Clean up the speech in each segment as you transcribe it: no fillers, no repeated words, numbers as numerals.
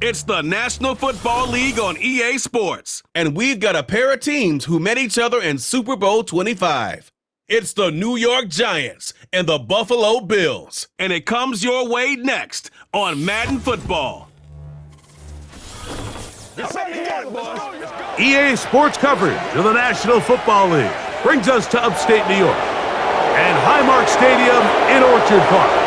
It's the National Football League on EA Sports. And we've got a pair of teams who met each other in Super Bowl 25. It's the New York Giants and the Buffalo Bills. And it comes your way next on Madden Football. EA Sports coverage of the National Football League brings us to upstate New York and Highmark Stadium in Orchard Park.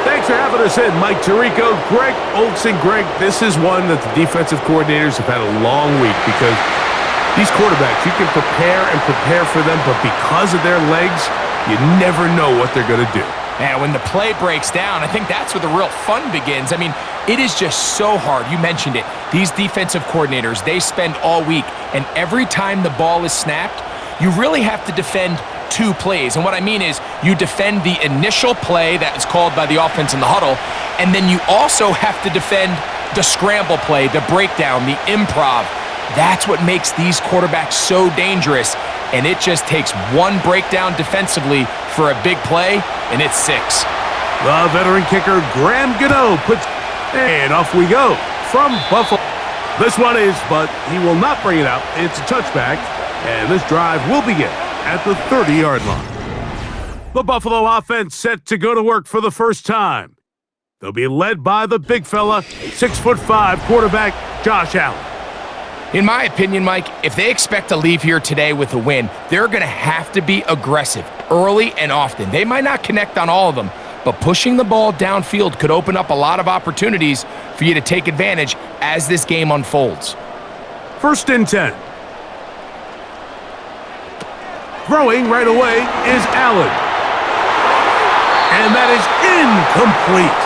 Thanks for having us in, Mike Tirico, Greg Olson. Greg, this is one that the defensive coordinators have had a long week because these quarterbacks, you can prepare and prepare for them, but because of their legs, you never know what they're going to do. Man, when the play breaks down, I think that's where the real fun begins. I mean, it is just so hard. You mentioned it. These defensive coordinators, they spend all week, and every time the ball is snapped, you really have to defend two plays. And what I mean is you defend the initial play that is called by the offense in the huddle, and then you also have to defend the scramble play, the breakdown, the improv. That's what makes these quarterbacks so dangerous, and it just takes one breakdown defensively for a big play, and it's 6. The veteran kicker, Graham Gano, puts, and off we go from Buffalo. This one is, but he will not bring it out. It's a touchback, and this drive will begin at the 30-yard line. The Buffalo offense set to go to work for the first time. They'll be led by the big fella, 6'5" quarterback, Josh Allen. In my opinion, Mike, if they expect to leave here today with a win, they're going to have to be aggressive early and often. They might not connect on all of them, but pushing the ball downfield could open up a lot of opportunities for you to take advantage as this game unfolds. 1st and 10. Throwing right away is Allen. And that is incomplete.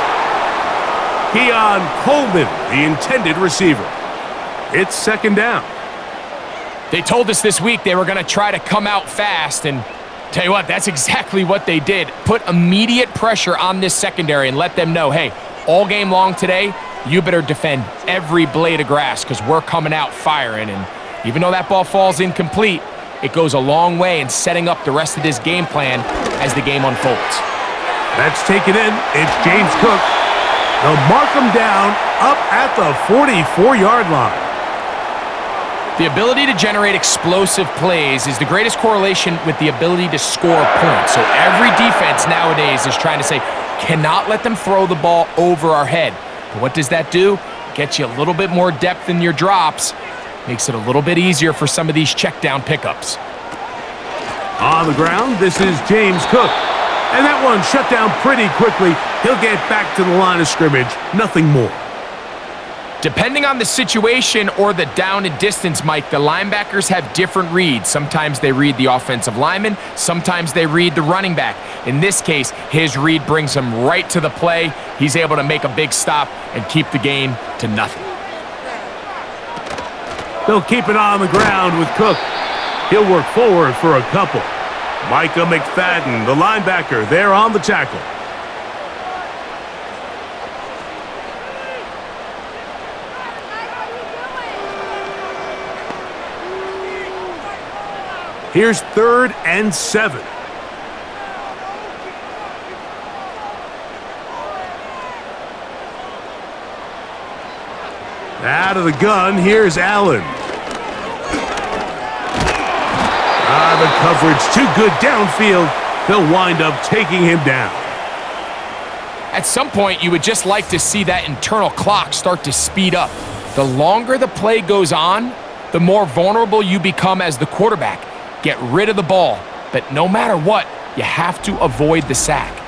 Keon Coleman, the intended receiver. It's 2nd down. They told us this week they were going to try to come out fast, and tell you what, that's exactly what they did. Put immediate pressure on this secondary and let them know, hey, all game long today, you better defend every blade of grass because we're coming out firing. And even though that ball falls incomplete, it goes a long way in setting up the rest of this game plan as the game unfolds. That's taken in. It's James Cook. They'll mark him down up at the 44-yard line. The ability to generate explosive plays is the greatest correlation with the ability to score points. So every defense nowadays is trying to say, cannot let them throw the ball over our head. But what does that do? It gets you a little bit more depth in your drops. Makes it a little bit easier for some of these check down pickups. On the ground, this is James Cook. And that one shut down pretty quickly. He'll get back to the line of scrimmage. Nothing more. Depending on the situation or the down and distance, Mike, the linebackers have different reads. Sometimes they read the offensive lineman. Sometimes they read the running back. In this case, his read brings him right to the play. He's able to make a big stop and keep the game to nothing. They'll keep it on the ground with Cook. He'll work forward for a couple. Micah McFadden, the linebacker, there on the tackle. Here's 3rd and 7. Out of the gun, here's Allen. The coverage too good downfield. They'll wind up taking him down. At some point, you would just like to see that internal clock start to speed up. The longer the play goes on, the more vulnerable you become as the quarterback. Get rid of the ball, but no matter what, you have to avoid the sack.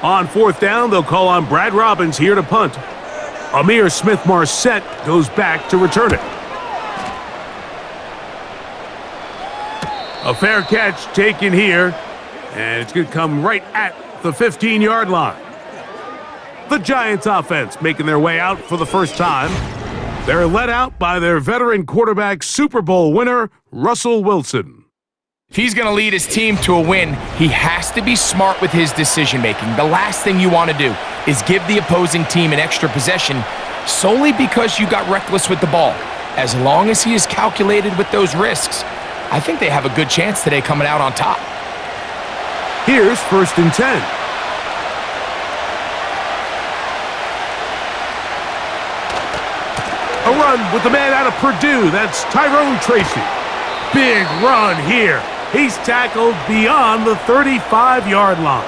On 4th down, they'll call on Brad Robbins here to punt. Amir Smith-Marset goes back to return it. A fair catch taken here, and it's going to come right at the 15-yard line. The Giants offense making their way out for the first time. They're led out by their veteran quarterback, Super Bowl winner, Russell Wilson. If he's going to lead his team to a win, he has to be smart with his decision-making. The last thing you want to do is give the opposing team an extra possession solely because you got reckless with the ball. As long as he is calculated with those risks, I think they have a good chance today coming out on top. Here's 1st and 10. A run with the man out of Purdue. That's Tyrone Tracy. Big run here. He's tackled beyond the 35-yard line.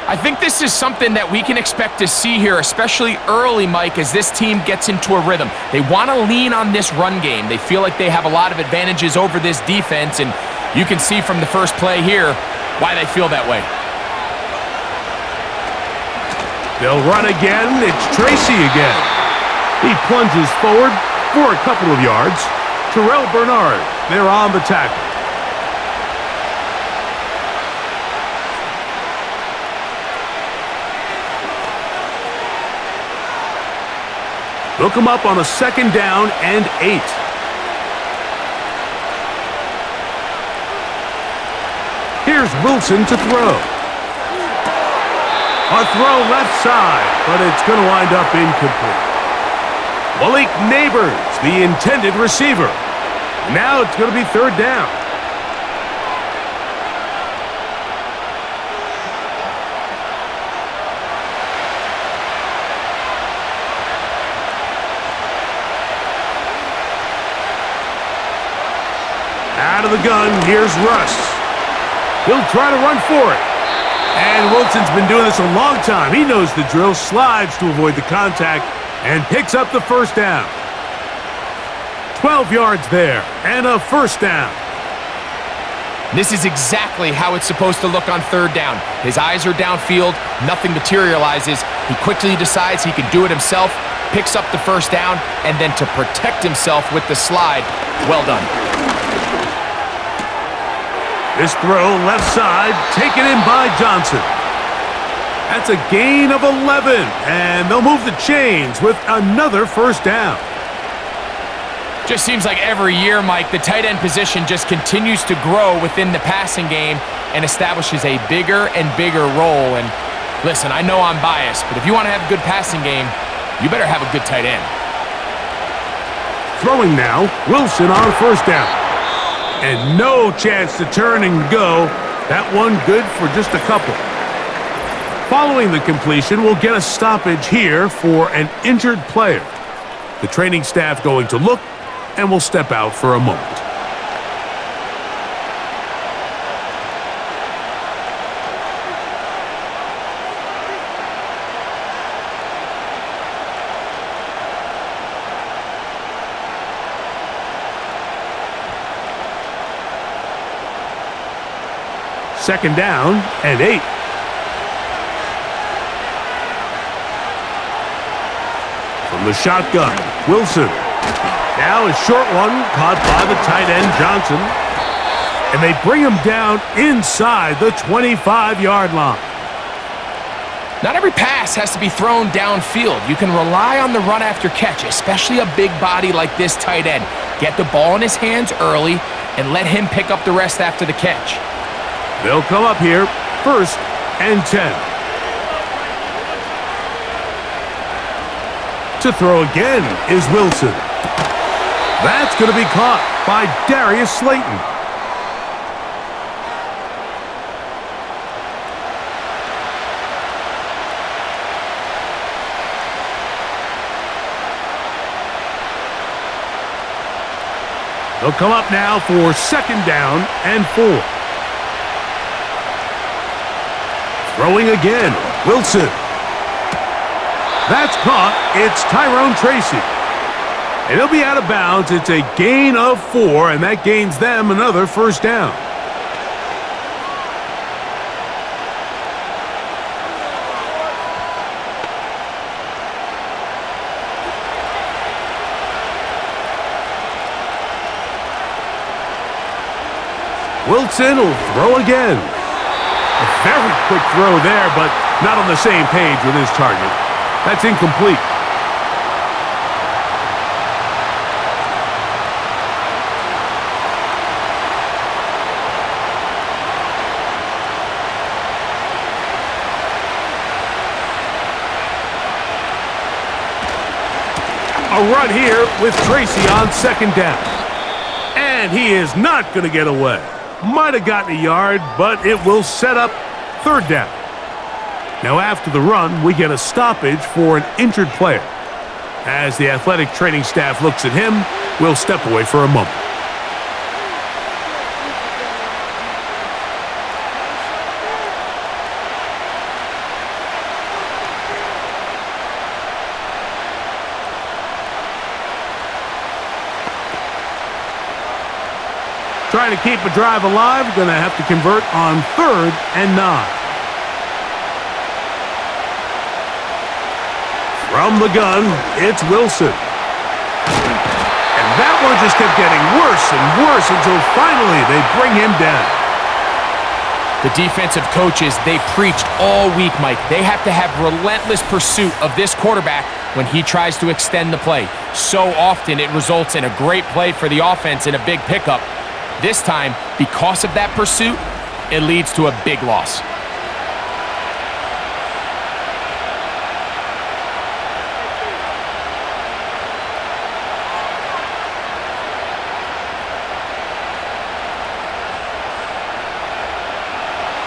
I think this is something that we can expect to see here, especially early, Mike, as this team gets into a rhythm. They want to lean on this run game. They feel like they have a lot of advantages over this defense, and you can see from the first play here why they feel that way. They'll run again. It's Tracy again. He plunges forward for a couple of yards. Terrell Bernard, they're on the tackle. They'll come up on a 2nd down and 8. Here's Wilson to throw. A throw left side, but it's going to wind up incomplete. Malik Neighbors, the intended receiver. Now it's going to be 3rd down. Out of the gun, here's Russ. He'll try to run for it. And Wilson's been doing this a long time. He knows the drill, slides to avoid the contact, and picks up the 1st down. 12 yards there, and a 1st down. This is exactly how it's supposed to look on 3rd down. His eyes are downfield, nothing materializes. He quickly decides he can do it himself, picks up the 1st down, and then to protect himself with the slide, well done. This throw left side, taken in by Johnson. That's a gain of 11, and they'll move the chains with another 1st down. Just seems like every year, Mike, the tight end position just continues to grow within the passing game and establishes a bigger and bigger role. And listen, I know I'm biased, but if you want to have a good passing game, you better have a good tight end. Throwing now, Wilson on 1st down. And no chance to turn and go. That one good for just a couple. Following the completion, we'll get a stoppage here for an injured player. The training staff going to look, and we'll step out for a moment. Second down and 8. From the shotgun, Wilson. Now a short one caught by the tight end, Johnson. And they bring him down inside the 25-yard line. Not every pass has to be thrown downfield. You can rely on the run after catch, especially a big body like this tight end. Get the ball in his hands early and let him pick up the rest after the catch. They'll come up here, 1st and 10. To throw again is Wilson. That's going to be caught by Darius Slayton. They'll come up now for 2nd down and 4. Throwing again, Wilson. That's caught. It's Tyrone Tracy. And he'll be out of bounds. It's a gain of 4, and that gains them another 1st down. Wilson will throw again. A very quick throw there, but not on the same page with his target. That's incomplete. A run here with Tracy on second down. And he is not going to get away. Might have gotten a yard, but it will set up third down. Now after the run, we get a stoppage for an injured player. As the athletic training staff looks at him, we'll step away for a moment. Trying to keep a drive alive, going to have to convert on 3rd and 9. From the gun, it's Wilson. And that one just kept getting worse and worse until finally they bring him down. The defensive coaches, they preached all week, Mike. They have to have relentless pursuit of this quarterback when he tries to extend the play. So often it results in a great play for the offense and a big pickup. This time, because of that pursuit, it leads to a big loss.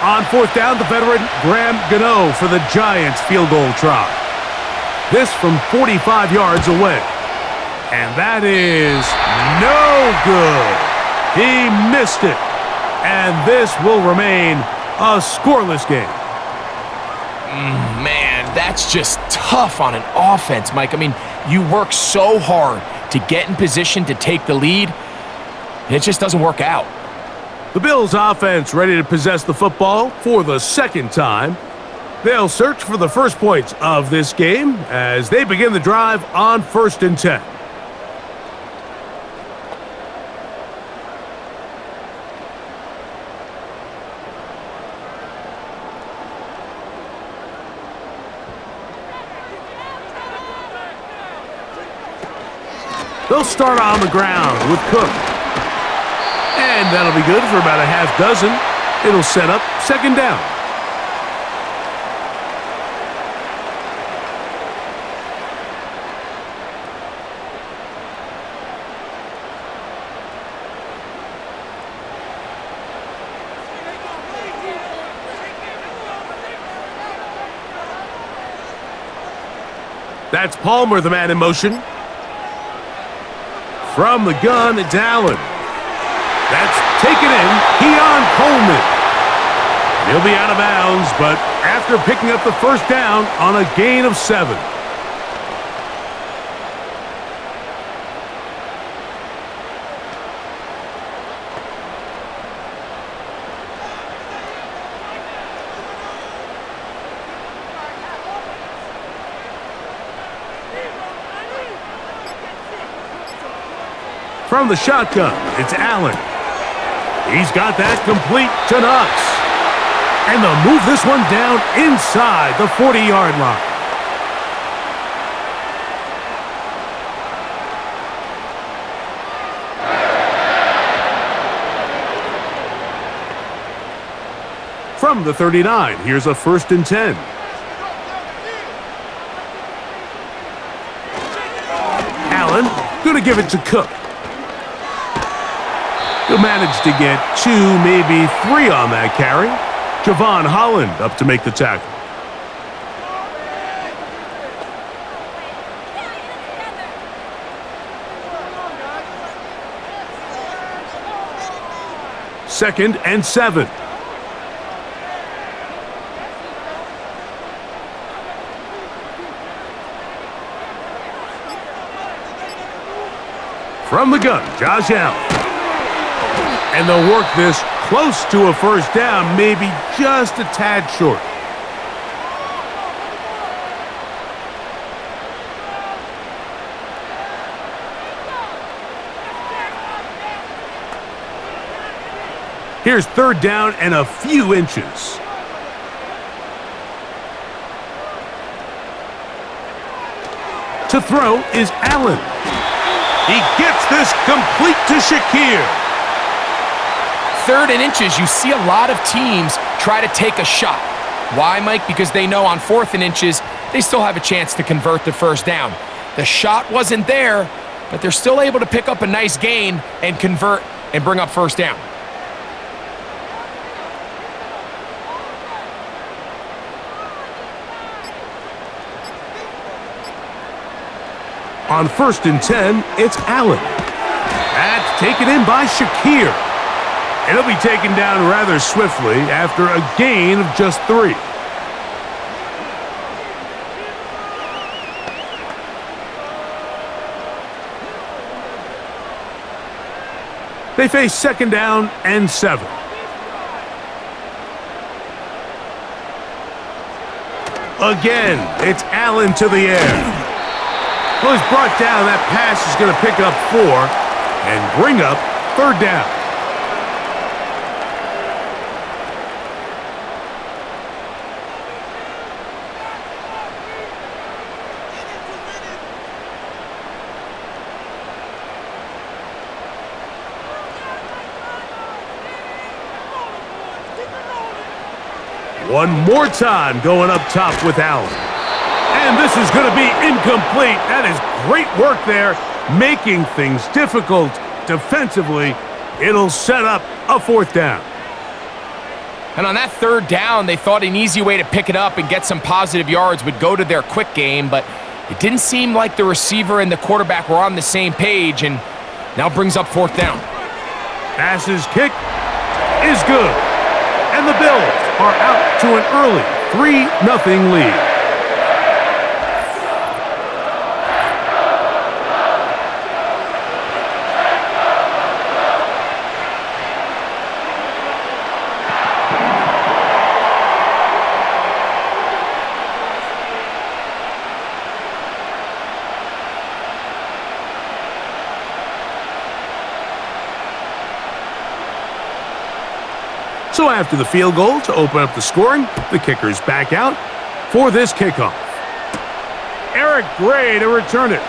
On 4th down, the veteran Graham Gano for the Giants field goal try. This from 45 yards away. And that is no good. He missed it. And this will remain a scoreless game. Man, that's just tough on an offense, Mike. I mean, you work so hard to get in position to take the lead, and it just doesn't work out. The Bills offense ready to possess the football for the second time. They'll search for the first points of this game as they begin the drive on 1st and 10. They'll start on the ground with Cook. And that'll be good for about a half dozen. It'll set up 2nd down. That's Palmer, the man in motion. From the gun, it's Allen. That's taken in. Keon Coleman. He'll be out of bounds, but after picking up the 1st down on a gain of 7. From the shotgun, it's Allen. He's got that complete to Knox. And they'll move this one down inside the 40-yard line. From the 39, here's a 1st and 10. Allen, gonna give it to Cook. He'll manage to get 2, maybe 3 on that carry. Javon Holland up to make the tackle. Second and 7. From the gun, Josh Allen. And they'll work this close to a 1st down, maybe just a tad short. Here's 3rd down and a few inches. To throw is Allen. He gets this complete to Shakir. 3rd and inches, you see a lot of teams try to take a shot. Why, Mike? Because they know on 4th and inches, they still have a chance to convert the 1st down. The shot wasn't there, but they're still able to pick up a nice gain and convert and bring up first down. On 1st and 10, it's Allen. That's taken in by Shakir. It'll be taken down rather swiftly after a gain of just 3. They face 2nd down and 7. Again, it's Allen to the air. Well, he's brought down. That pass is going to pick up 4 and bring up 3rd down. One more time going up top with Allen. And this is going to be incomplete. That is great work there, making things difficult defensively. It'll set up a 4th down. And on that 3rd down, they thought an easy way to pick it up and get some positive yards would go to their quick game, but it didn't seem like the receiver and the quarterback were on the same page, and now brings up 4th down. Pass's kick is good. And the Bills are out to an early 3-0 lead. So after the field goal to open up the scoring, the kicker's back out for this kickoff. Eric Gray to return it.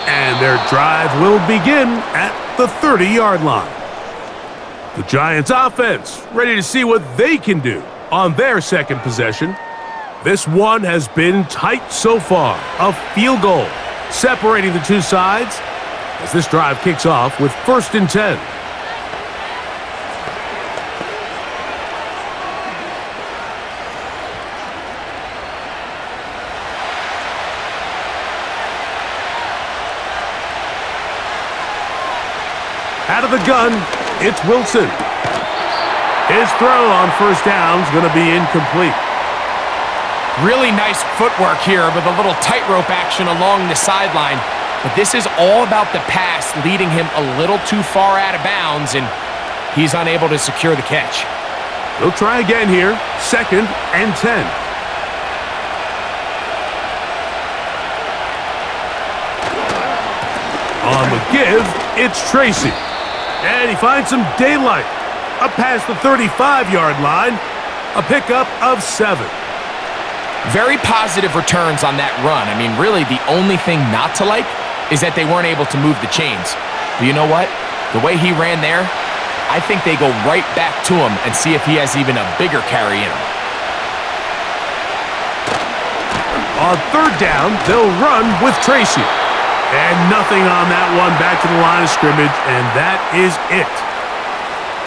And their drive will begin at the 30-yard line. The Giants offense ready to see what they can do on their 2nd possession. This one has been tight so far. A field goal separating the two sides as this drive kicks off with 1st and 10. Out of the gun, it's Wilson. His throw on 1st down is going to be incomplete. Really nice footwork here with a little tightrope action along the sideline. But this is all about the pass leading him a little too far out of bounds, and he's unable to secure the catch. They'll try again here, 2nd and 10. On the give, it's Tracy. And he finds some daylight. Up past the 35-yard line, a pickup of 7. Very positive returns on that run. I mean, really, the only thing not to like is that they weren't able to move the chains. But you know what? The way he ran there, I think they go right back to him and see if he has even a bigger carry in him. On 3rd down, they'll run with Tracy. And nothing on that one, back to the line of scrimmage, and that is it.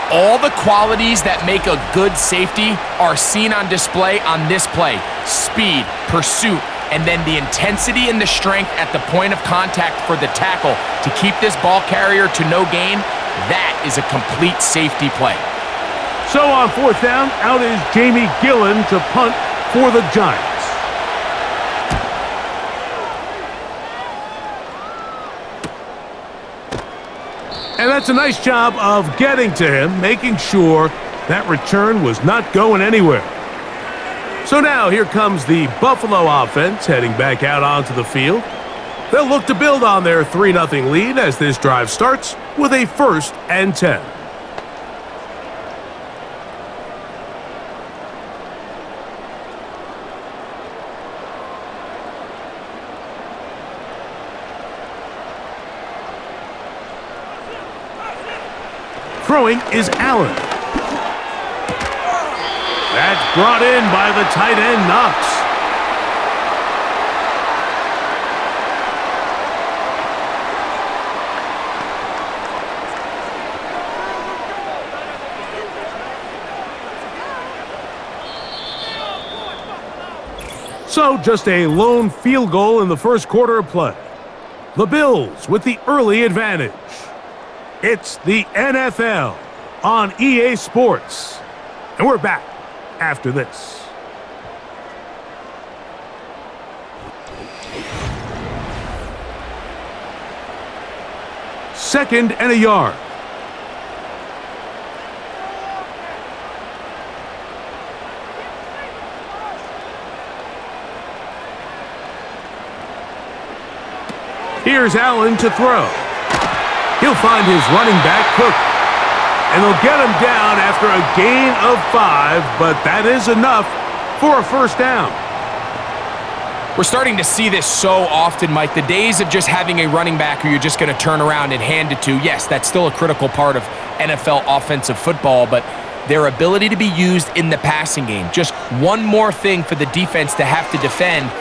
All the qualities that make a good safety are seen on display on this play. Speed, pursuit, and then the intensity and the strength at the point of contact for the tackle to keep this ball carrier to no gain. That is a complete safety play. So on 4th down, out is Jamie Gillen to punt for the Giants. And that's a nice job of getting to him, making sure that return was not going anywhere. So now here comes the Buffalo offense heading back out onto the field. They'll look to build on their 3-0 lead as this drive starts with a 1st and 10. Throwing is Allen. That's brought in by the tight end, Knox. So just a lone field goal in the first quarter of play. The Bills with the early advantage. It's the NFL on EA Sports. And we're back after this. Second and a yard. Here's Allen to throw. He'll find his running back, Cook. And they'll get him down after a gain of 5, but that is enough for a first down. We're starting to see this so often, Mike. The days of just having a running back who you're just going to turn around and hand it to, yes, that's still a critical part of NFL offensive football, but their ability to be used in the passing game, just one more thing for the defense to have to defend,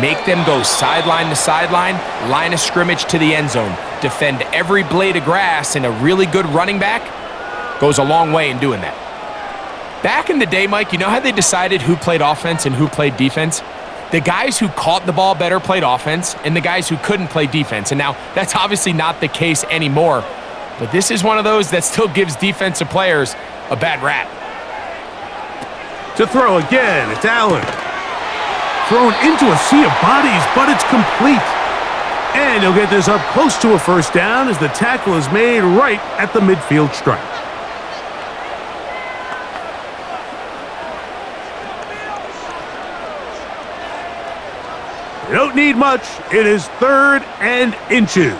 make them go sideline to sideline, line of scrimmage to the end zone, defend every blade of grass, and a really good running back goes a long way in doing that. Back in the day, Mike, you know how they decided who played offense and who played defense? The guys who caught the ball better played offense, and the guys who couldn't play defense. And now, that's obviously not the case anymore, but this is one of those that still gives defensive players a bad rap. To throw again, it's Allen. Thrown into a sea of bodies, but it's complete. And he'll get this up close to a first down as the tackle is made right at the midfield stripe. You don't need much. It is 3rd and inches.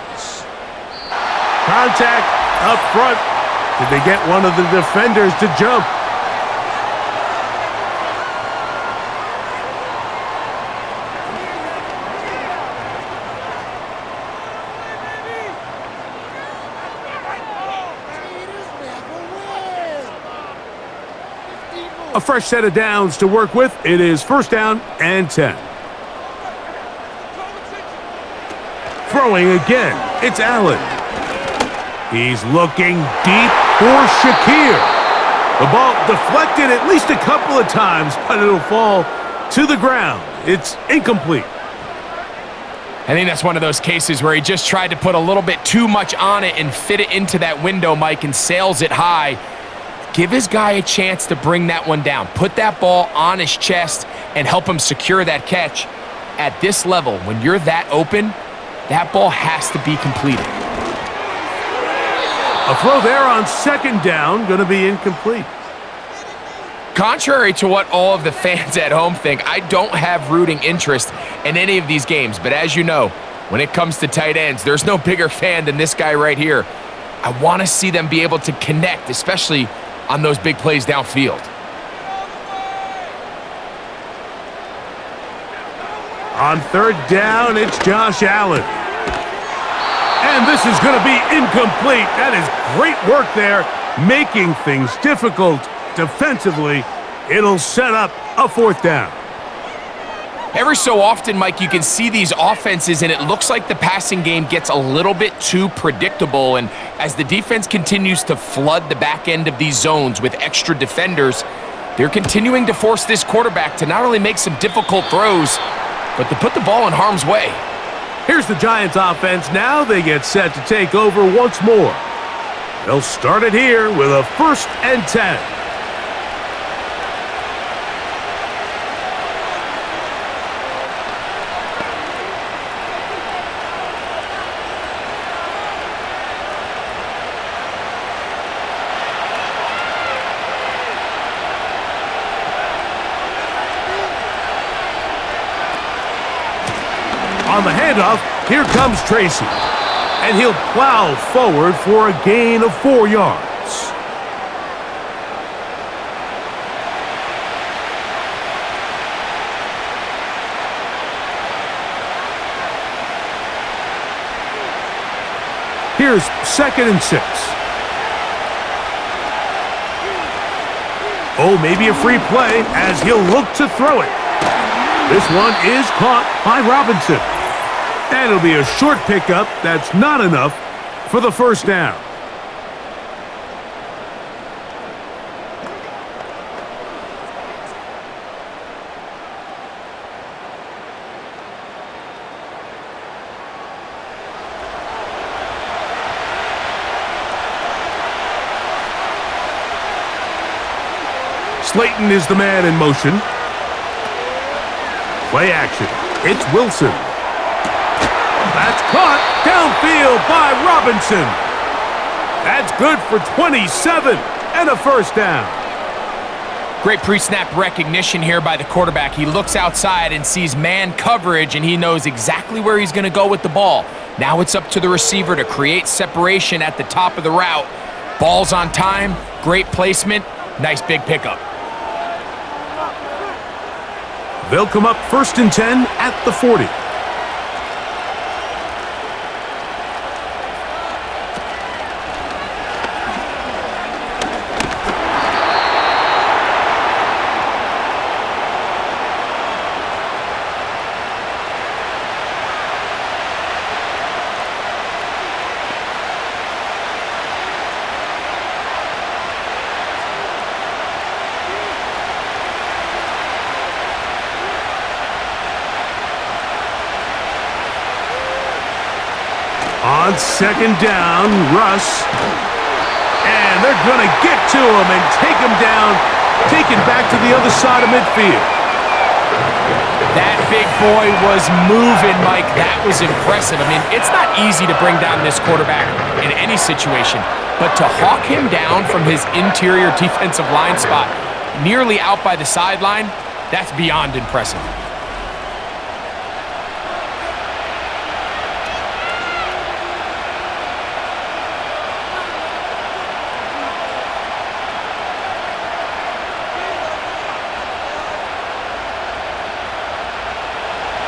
Contact up front. Did they get one of the defenders to jump? A fresh set of downs to work with. It is first down and 10. Throwing again, it's Allen. He's looking deep for Shakir. The ball deflected at least a couple of times, but it'll fall to the ground. It's incomplete. I think that's one of those cases where he just tried to put a little bit too much on it and fit it into that window, Mike, and sails it high. Give his guy a chance to bring that one down. Put that ball on his chest and help him secure that catch. At this level, when you're that open, that ball has to be completed. A throw there on second down, going to be incomplete. Contrary to what all of the fans at home think, I don't have rooting interest in any of these games. But as you know, when it comes to tight ends, there's no bigger fan than this guy right here. I want to see them be able to connect, especially on those big plays downfield. On third down, it's Josh Allen. And this is going to be incomplete. That is great work there, making things difficult defensively. It'll set up a fourth down. Every so often, Mike, you can see these offenses, and it looks like the passing game gets a little bit too predictable. And as the defense continues to flood the back end of these zones with extra defenders, they're continuing to force this quarterback to not only make some difficult throws, but to put the ball in harm's way. Here's the Giants offense. Now they get set to take over once more. They'll start it here with a 1st and 10. On the handoff, here comes Tracy. And he'll plow forward for a gain of 4 yards. Here's 2nd and 6. Oh, maybe a free play as he'll look to throw it. This one is caught by Robinson. And it'll be a short pickup that's not enough for the first down. Slayton is the man in motion. Play action. It's Wilson. That's caught downfield by Robinson. That's good for 27 and a first down. Great pre-snap recognition here by the quarterback. He looks outside and sees man coverage, and he knows exactly where he's going to go with the ball. Now it's up to the receiver to create separation at the top of the route. Ball's on time, great placement, nice big pickup. They'll come up 1st and 10 at the 40. On 2nd down, Russ. And they're going to get to him and take him down, taken back to the other side of midfield. That big boy was moving, Mike. That was impressive. I mean, it's not easy to bring down this quarterback in any situation, but to hawk him down from his interior defensive line spot, nearly out by the sideline, that's beyond impressive.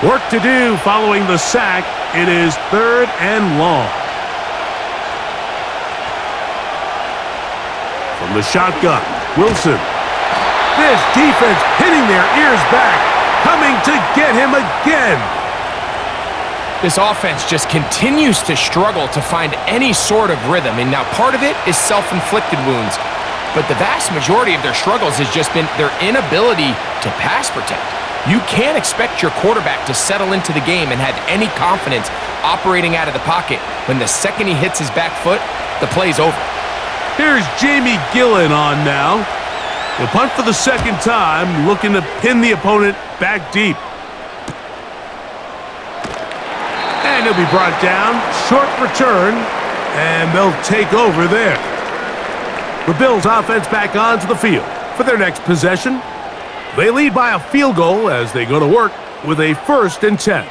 Work to do following the sack. It is 3rd and long. From the shotgun, Wilson. This defense hitting their ears back, coming to get him again. This offense just continues to struggle to find any sort of rhythm. And now part of it is self-inflicted wounds. But the vast majority of their struggles has just been their inability to pass protect. You can't expect your quarterback to settle into the game and have any confidence operating out of the pocket when the second he hits his back foot, the play's over. Here's Jamie Gillen on now. The punt for the 2nd time, looking to pin the opponent back deep. And he'll be brought down. Short return, and they'll take over there. The Bills offense back onto the field for their next possession. They lead by a field goal as they go to work with a 1st and 10.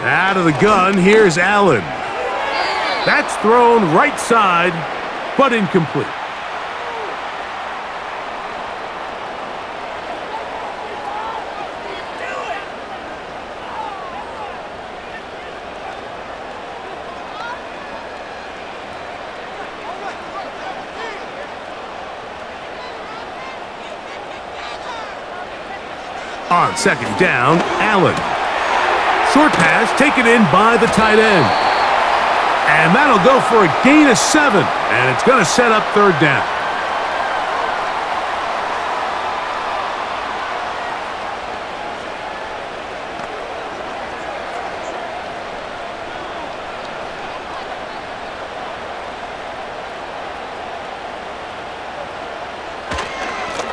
Out of the gun, here's Allen. That's thrown right side, but incomplete. On 2nd down, Allen. Short pass taken in by the tight end. And that'll go for a gain of 7. And it's going to set up 3rd down.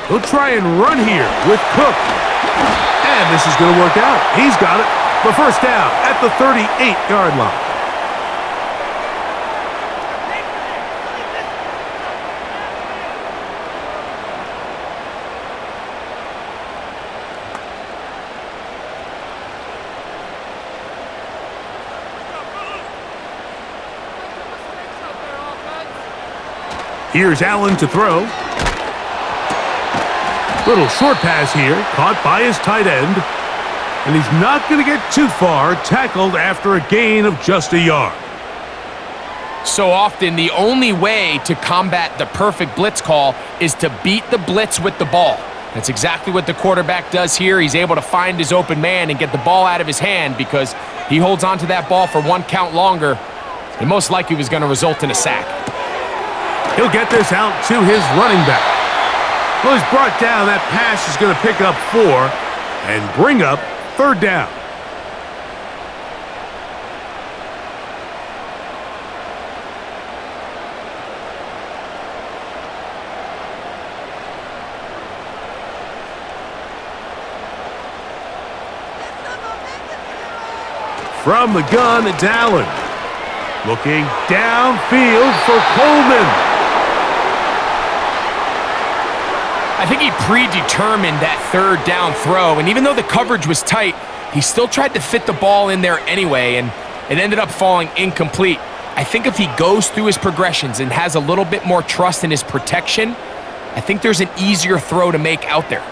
He'll try and run here with Cook. And this is going to work out. He's got it. The first down at the 38-yard line. Here's Allen to throw. Little short pass here, caught by his tight end. And he's not going to get too far, tackled after a gain of just a yard. So often, the only way to combat the perfect blitz call is to beat the blitz with the ball. That's exactly what the quarterback does here. He's able to find his open man and get the ball out of his hand because he holds on to that ball for one count longer. It most likely was going to result in a sack. He'll get this out to his running back. Well, he's brought down. That pass is going to pick up 4 and bring up 3rd down. From the gun, it's Allen. Looking downfield for Coleman. I think he predetermined that 3rd down throw, and even though the coverage was tight, he still tried to fit the ball in there anyway, and it ended up falling incomplete. I think if he goes through his progressions and has a little bit more trust in his protection, I think there's an easier throw to make out there.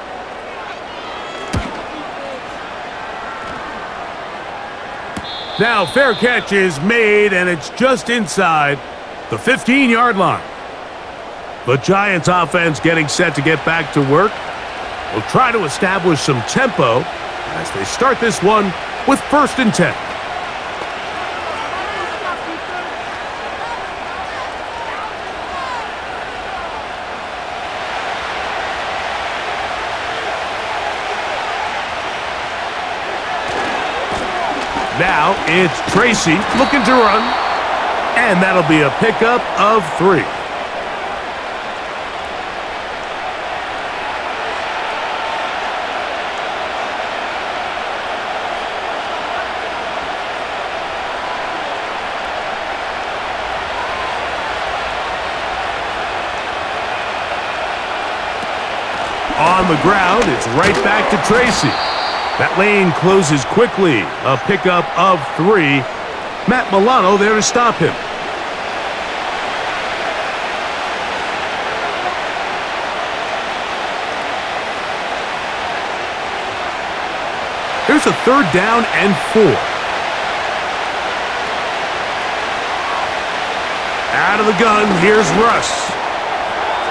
Now, fair catch is made, and it's just inside the 15-yard line. The Giants offense getting set to get back to work. Will try to establish some tempo as they start this one with 1st and 10. Now it's Tracy looking to run, and that'll be a pickup of 3. On the ground, it's right back to Tracy. That lane closes quickly. A pickup of 3. Matt Milano there to stop him. Here's a 3rd down and 4. Out of the gun, here's Russ.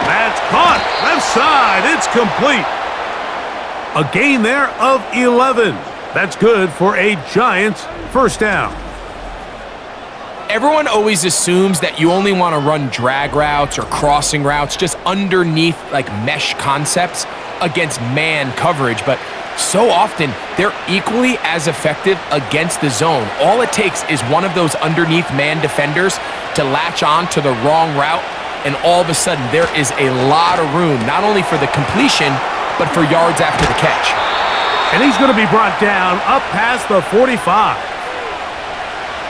That's caught. Left side, it's complete. A gain there of 11. That's good for a Giants 1st down. Everyone always assumes that you only want to run drag routes or crossing routes just underneath like mesh concepts against man coverage, but so often they're equally as effective against the zone. All it takes is one of those underneath man defenders to latch on to the wrong route, and all of a sudden there is a lot of room, not only for the completion, but for yards after the catch. And he's going to be brought down up past the 45.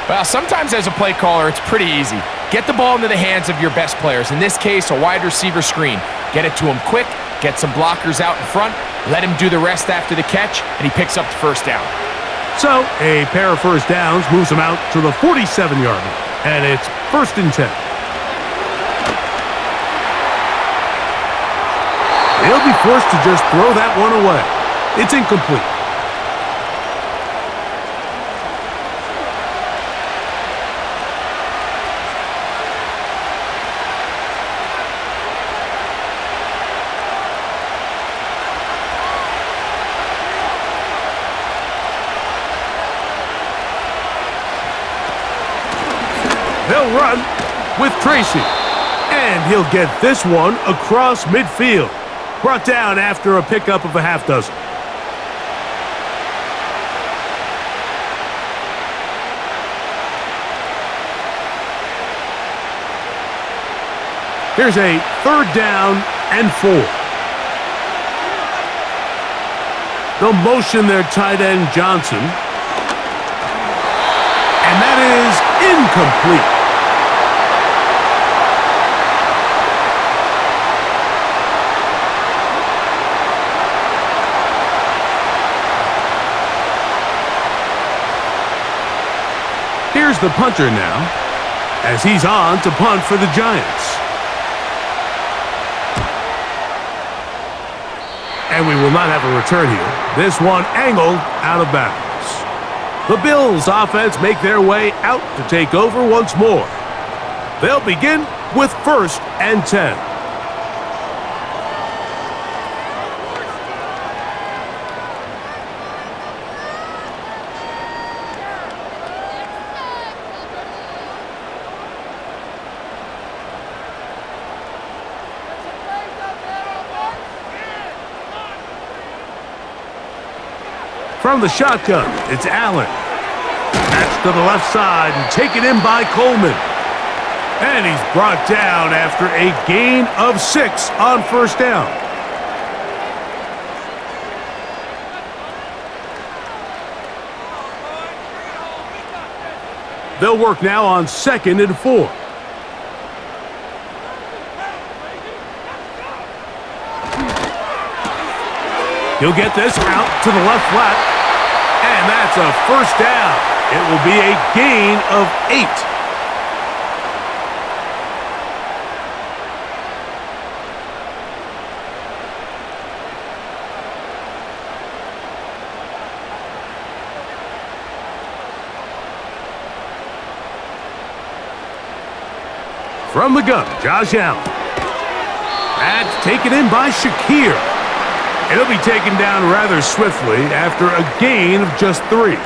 Well, sometimes as a play caller, it's pretty easy. Get the ball into the hands of your best players. In this case, a wide receiver screen. Get it to him quick, get some blockers out in front, let him do the rest after the catch, and he picks up the 1st down. So, a pair of 1st downs moves him out to the 47-yard line, and it's 1st and 10. He'll be forced to just throw that one away. It's incomplete. They'll run with Tracy, and he'll get this one across midfield. Brought down after a pickup of a half dozen. Here's a 3rd down and 4. They'll motion their tight end Johnson. And that is incomplete. Here's the punter now, as he's on to punt for the Giants. And we will not have a return here. This one angled out of bounds. The Bills offense make their way out to take over once more. They'll begin with 1st and 10. From the shotgun, it's Allen. That's to the left side and taken in by Coleman. And he's brought down after a gain of 6 on first down. They'll work now on 2nd and 4. He'll get this out to the left flat, and that's a first down. It will be a gain of 8. From the gun, Josh Allen. That's taken in by Shakir. It'll be taken down rather swiftly after a gain of just 3.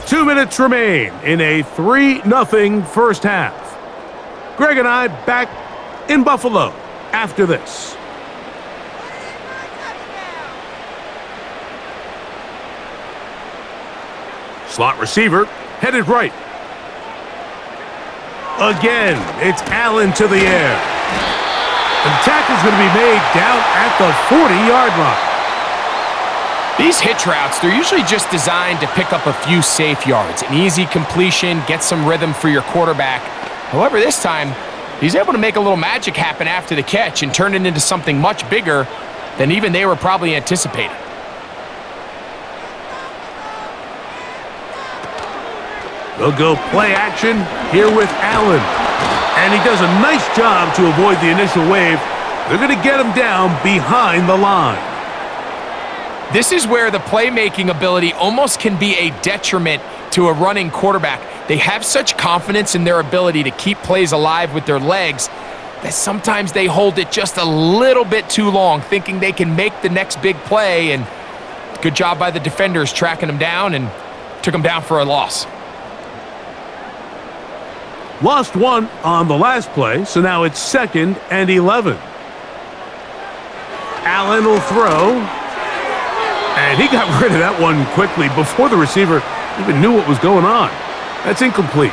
Two minutes remain in a 3-0 first half. Greg and I back in Buffalo after this. Slot receiver, headed right. Again, it's Allen to the air. The tackle's going to be made down at the 40-yard line. These hitch routes, they're usually just designed to pick up a few safe yards. An easy completion, get some rhythm for your quarterback. However, this time, he's able to make a little magic happen after the catch and turn it into something much bigger than even they were probably anticipating. They'll go play action here with Allen. And he does a nice job to avoid the initial wave. They're going to get him down behind the line. This is where the playmaking ability almost can be a detriment to a running quarterback. They have such confidence in their ability to keep plays alive with their legs that sometimes they hold it just a little bit too long, thinking they can make the next big play. And good job by the defenders tracking him down and took him down for a loss. Lost 1 on the last play, so now it's 2nd and 11. Allen will throw. And he got rid of that one quickly before the receiver even knew what was going on. That's incomplete.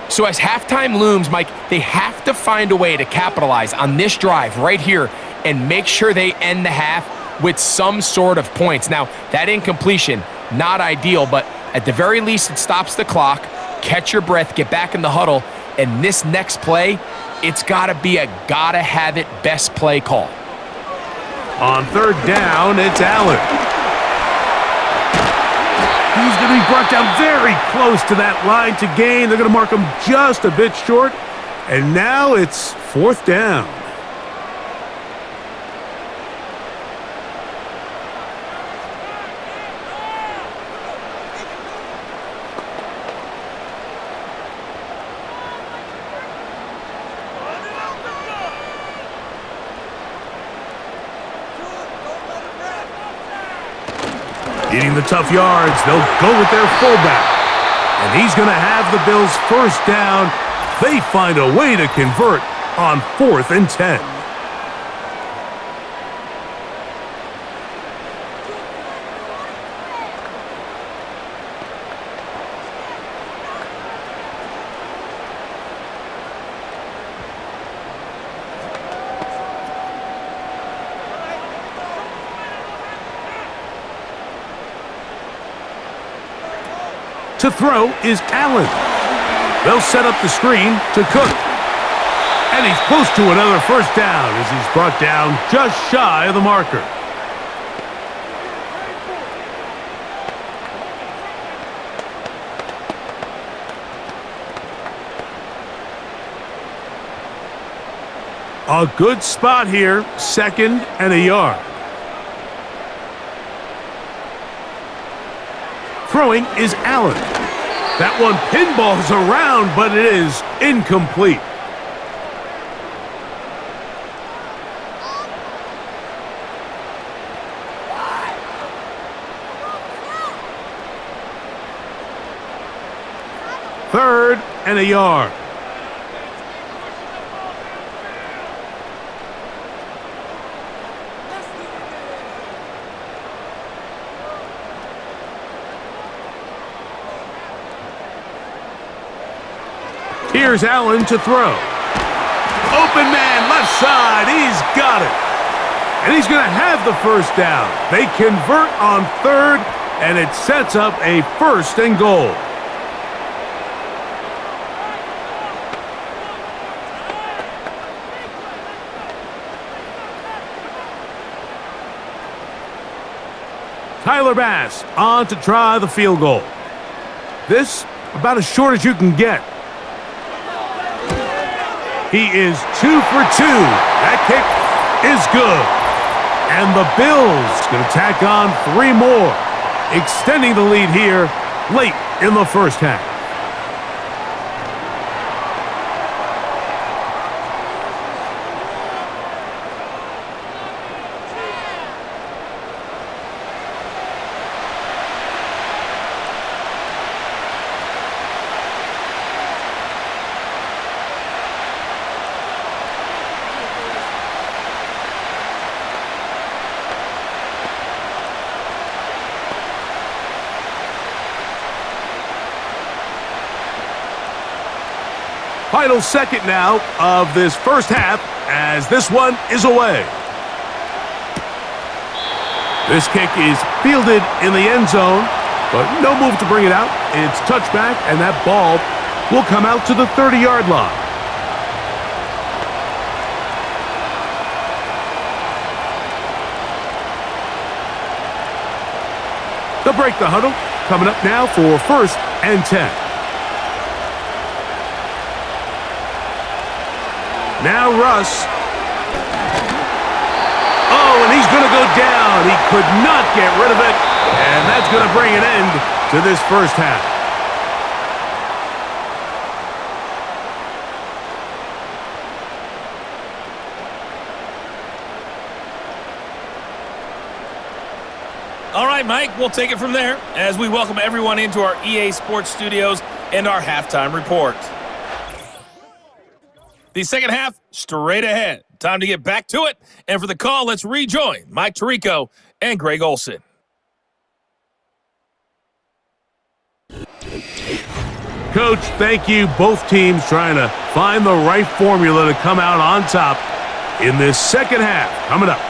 So as halftime looms, Mike, they have to find a way to capitalize on this drive right here and make sure they end the half with some sort of points. Now, that incompletion, not ideal, but at the very least it stops the clock. Catch your breath, get back in the huddle, and this next play, it's got to be a gotta-have-it best play call. On 3rd down, it's Allen. He's going to be brought down very close to that line to gain. They're going to mark him just a bit short, and now it's 4th down. Getting the tough yards, they'll go with their fullback. And he's going to have the Bills first down. They find a way to convert on 4th and 10. To throw is Allen. They'll set up the screen to Cook. And he's close to another first down as he's brought down just shy of the marker. A good spot here, 2nd and a yard. Throwing is Allen. That one pinballs around, but it is incomplete. 3rd and a yard. Here's Allen to throw. Open man, left side. He's got it. And he's going to have the first down. They convert on 3rd, and it sets up a 1st and goal. Tyler Bass on to try the field goal. This about as short as you can get. He is 2 for 2. That kick is good. And the Bills going to tack on 3 more, extending the lead here late in the first half. Final second now of this first half as this one is away. This kick is fielded in the end zone, but no move to bring it out. It's touchback, and that ball will come out to the 30-yard line. They'll break the huddle. Coming up now for 1st and 10. Now Russ. Oh, and he's going to go down. He could not get rid of it, and that's going to bring an end to this first half. All right, Mike, we'll take it from there as we welcome everyone into our EA Sports studios and our halftime report. The second half, straight ahead. Time to get back to it. And for the call, let's rejoin Mike Tirico and Greg Olsen. Coach, thank you. Both teams trying to find the right formula to come out on top in this second half. Coming up.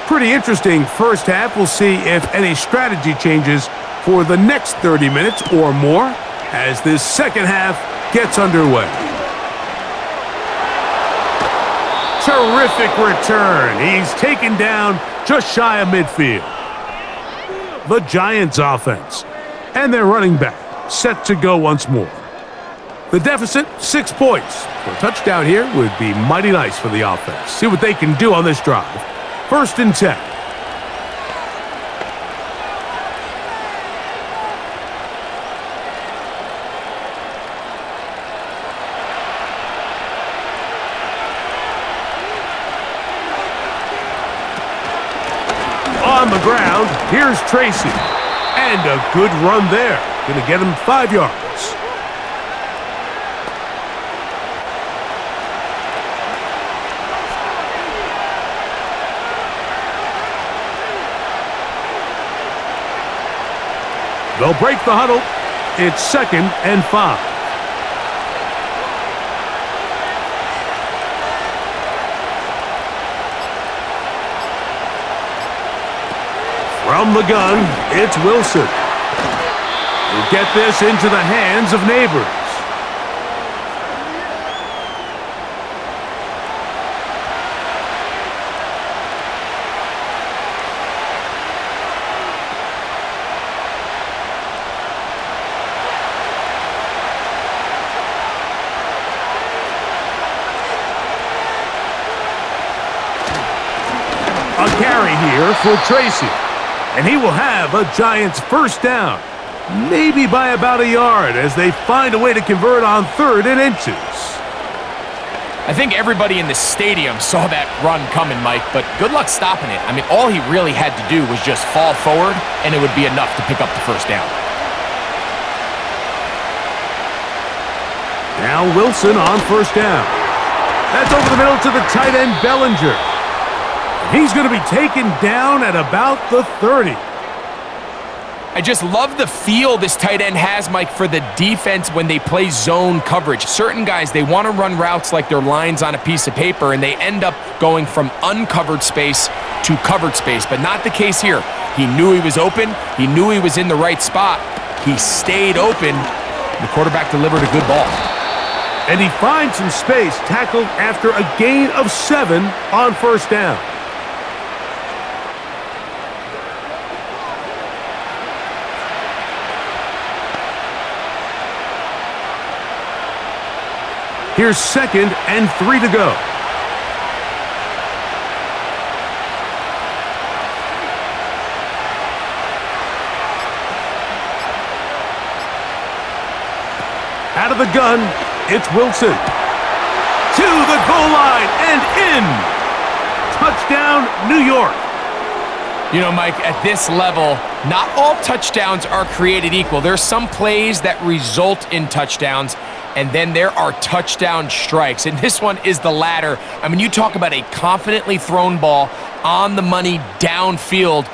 Pretty interesting first half. We'll see if any strategy changes for the next 30 minutes or more as this second half gets underway. Terrific return. He's taken down just shy of midfield. The Giants offense and their running back set to go once more. The deficit, 6 points. A touchdown here would be mighty nice for the offense. See what they can do on this drive. 1st and 10. On the ground, here's Tracy. And a good run there. Going to get him 5 yards. They'll break the huddle. It's 2nd and 5. From the gun, it's Wilson. We'll get this into the hands of Neighbors. A carry here for Tracy. And he will have a Giants first down. maybe by about a yard as they find a way to convert on 3rd and inches. I think everybody in the stadium saw that run coming, Mike, but good luck stopping it. I mean, all he really had to do was just fall forward, and it would be enough to pick up the first down. Now Wilson on 1st down. That's over the middle to the tight end, Bellinger. He's going to be taken down at about the 30. I just love the feel this tight end has, Mike, for the defense when they play zone coverage. Certain guys, they want to run routes like they're lines on a piece of paper, and they end up going from uncovered space to covered space, but not the case here. He knew he was open. He knew he was in the right spot. He stayed open. The quarterback delivered a good ball. And he finds some space, tackled after a gain of 7 on 1st down. Here's 2nd and 3 to go. Out of the gun, it's Wilson. To the goal line and in. Touchdown, New York. You know, Mike, at this level, not all touchdowns are created equal. There's some plays that result in touchdowns, and then there are touchdown strikes. And this one is the latter. I mean, you talk about a confidently thrown ball on the money downfield.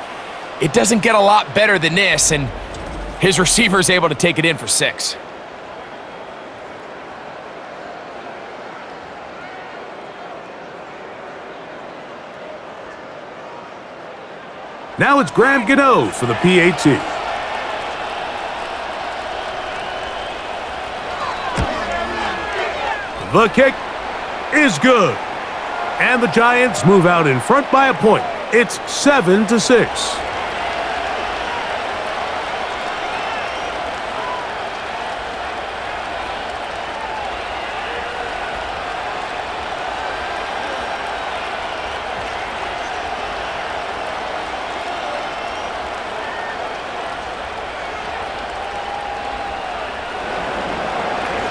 It doesn't get a lot better than this, and his receiver is able to take it in for 6. Now it's Graham Gano for the PAT. The kick is good. And the Giants move out in front by a point. It's 7-6.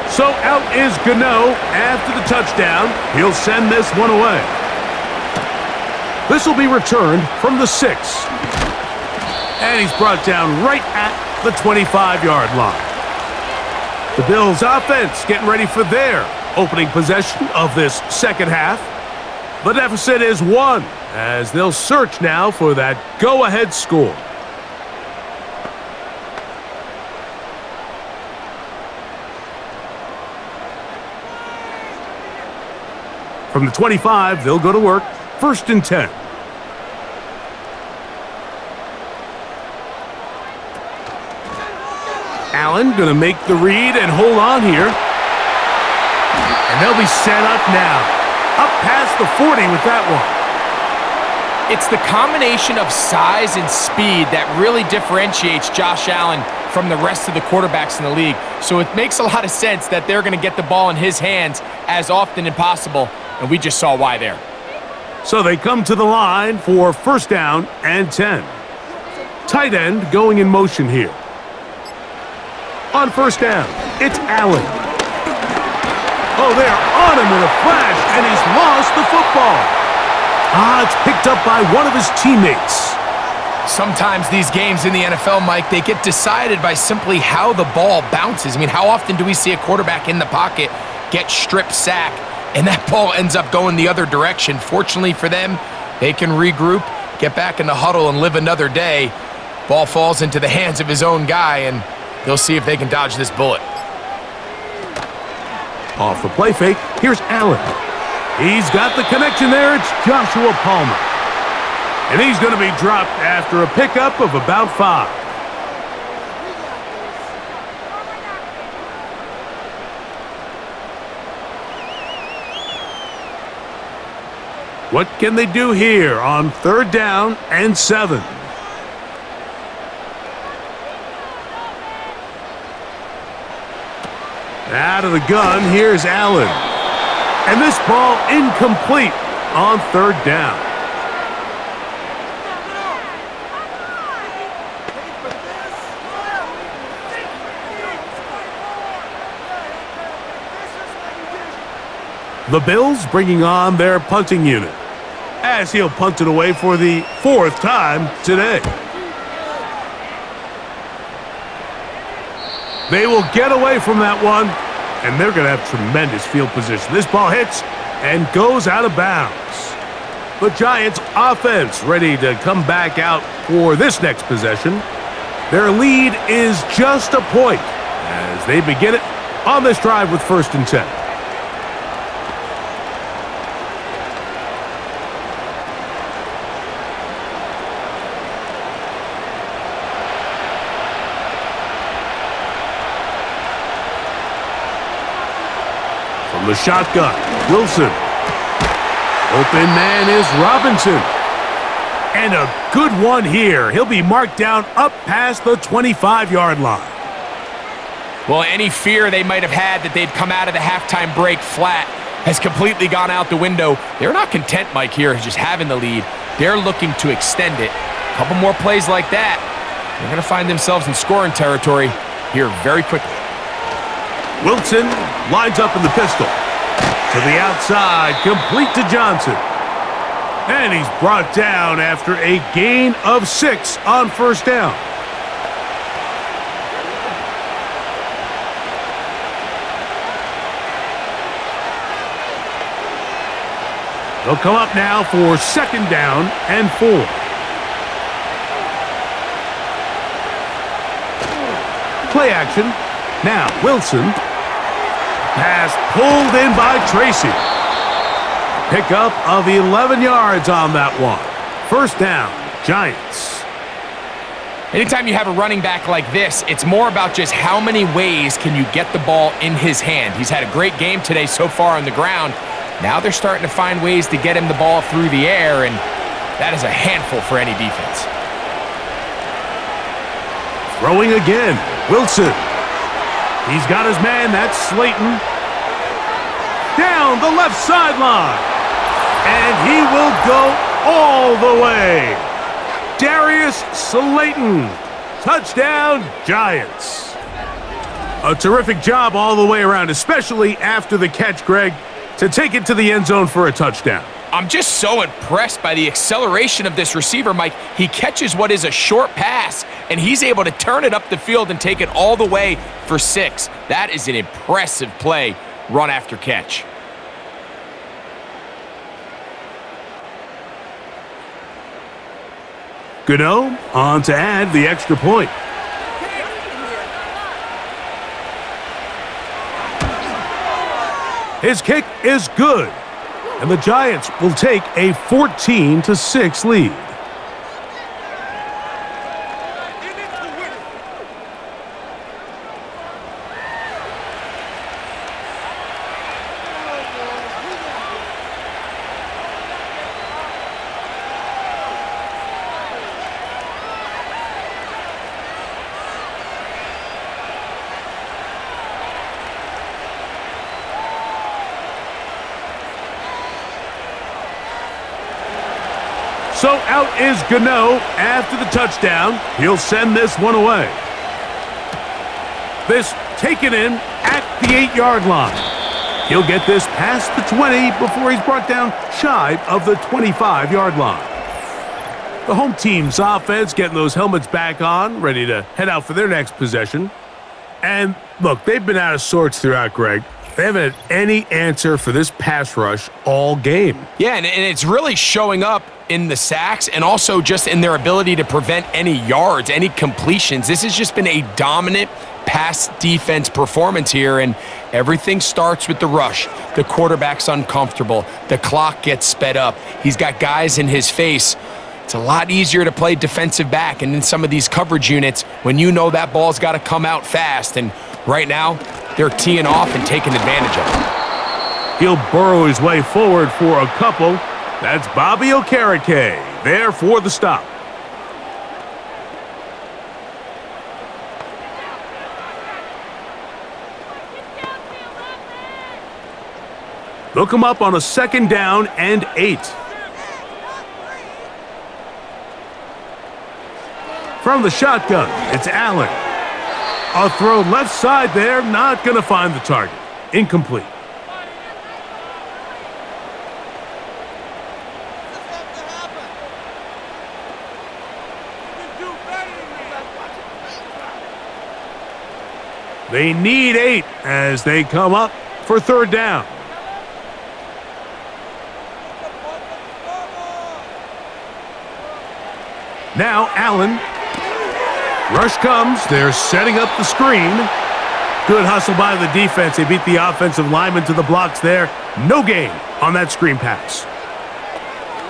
So out is Gano after the touchdown. He'll send this one away. This will be returned from the 6. And he's brought down right at the 25-yard line. The Bills offense getting ready for their opening possession of this second half. The deficit is 1 as they'll search now for that go-ahead score. From the 25, they'll go to work. 1st and 10. Allen going to make the read and hold on here. And they'll be set up now. Up past the 40 with that one. It's the combination of size and speed that really differentiates Josh Allen from the rest of the quarterbacks in the league. So it makes a lot of sense that they're going to get the ball in his hands as often as possible. And we just saw why there. So they come to the line for 1st down and 10. Tight end going in motion here. On 1st down, it's Allen. Oh, they're on him in a flash, and he's lost the football. It's picked up by one of his teammates. Sometimes these games in the NFL, Mike, they get decided by simply how the ball bounces. I mean, how often do we see a quarterback in the pocket get strip sack, and that ball ends up going the other direction? Fortunately for them, they can regroup, get back in the huddle, and live another day. Ball falls into the hands of his own guy, and they'll see if they can dodge this bullet. Off the play fake, here's Allen. He's got the connection there. It's Joshua Palmer. And he's going to be dropped after a pickup of about 5. What can they do here on 3rd down and 7? Out of the gun, here's Allen. And this ball incomplete on 3rd down. The Bills bringing on their punting unit, as he'll punt it away for the 4th time today. They will get away from that one, and they're going to have tremendous field position. This ball hits and goes out of bounds. The Giants offense ready to come back out for this next possession. Their lead is just a point as they begin it on this drive with 1st and 10. From the shotgun, Wilson. Open man is Robinson. And a good one here. He'll be marked down up past the 25-yard line. Well, any fear they might have had that they'd come out of the halftime break flat has completely gone out the window. They're not content, Mike, here, just having the lead. They're looking to extend it. A couple more plays like that, they're going to find themselves in scoring territory here very quickly. Wilson lines up in the pistol. To the outside, complete to Johnson. And he's brought down after a gain of 6 on 1st down. They'll come up now for 2nd down and 4. Play action. Now Wilson. Pass pulled in by Tracy. Pickup of 11 yards on that one. 1st down, Giants. Anytime you have a running back like this, it's more about just how many ways can you get the ball in his hand. He's had a great game today so far on the ground. Now they're starting to find ways to get him the ball through the air, and that is a handful for any defense. Throwing again, Wilson. He's got his man, that's Slayton. Down the left sideline. And he will go all the way. Darius Slayton. Touchdown, Giants. A terrific job all the way around, especially after the catch, Greg, to take it to the end zone for a touchdown. I'm just so impressed by the acceleration of this receiver, Mike. He catches what is a short pass, and he's able to turn it up the field and take it all the way for 6. That is an impressive play, run after catch. Gano on to add the extra point. His kick is good. And the Giants will take a 14-6 lead. So out is Gano after the touchdown. He'll send this one away. This taken in at the 8-yard line. He'll get this past the 20 before he's brought down shy of the 25-yard line. The home team's offense getting those helmets back on, ready to head out for their next possession. And look, they've been out of sorts throughout, Greg. They haven't had any answer for this pass rush all game. Yeah, and it's really showing up in the sacks and also just in their ability to prevent any yards, any completions. This has just been a dominant pass defense performance here, and everything starts with the rush. The quarterback's uncomfortable. The clock gets sped up. He's got guys in his face. It's a lot easier to play defensive back and in some of these coverage units when you know that ball's got to come out fast, and right now they're teeing off and taking advantage of it. He'll burrow his way forward for a couple. That's Bobby Okereke there for the stop. They'll come up on a 2nd down and 8. From the shotgun, it's Allen. A throw left side there, not going to find the target. Incomplete. They need 8 as they come up for third down. Now Allen. Rush comes. They're setting up the screen. Good hustle by the defense. They beat the offensive lineman to the blocks there. No gain on that screen pass.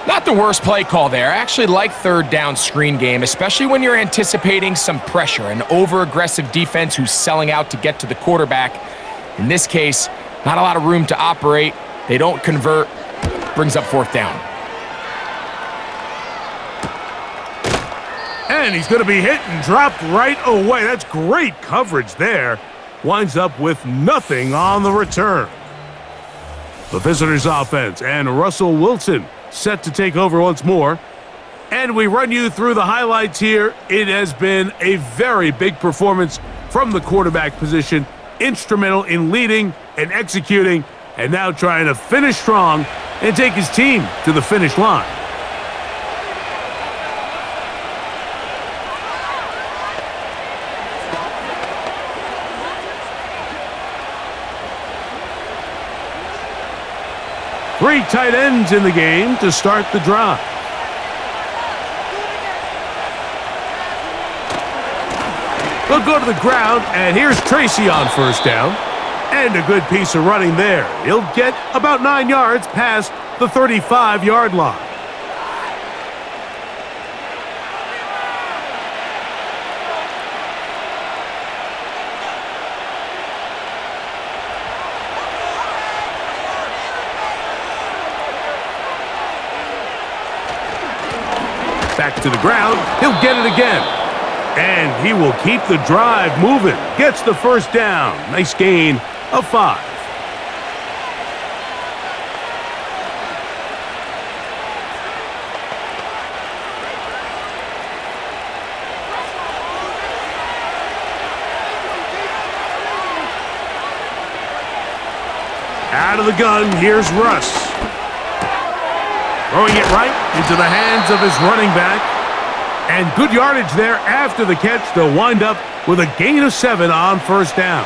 Not the worst play call there. I actually like third down screen game, especially when you're anticipating some pressure, an over-aggressive defense who's selling out to get to the quarterback. In this case, not a lot of room to operate. They don't convert. Brings up fourth down. And he's going to be hit and dropped right away. That's great coverage there. Winds up with nothing on the return. The visitors' offense and Russell Wilson set to take over once more. And we run you through the highlights here. It has been a very big performance from the quarterback position. Instrumental in leading and executing, and now trying to finish strong and take his team to the finish line. Three tight ends in the game to start the drive. They'll go to the ground, and here's Tracy on first down. And a good piece of running there. He'll get about 9 yards past the 35-yard line. Back to the ground. He'll get it again. And he will keep the drive moving. Gets the first down. Nice gain of 5. Out of the gun, here's Russ. Throwing it right into the hands of his running back. And good yardage there after the catch. They'll wind up with a gain of 7 on first down.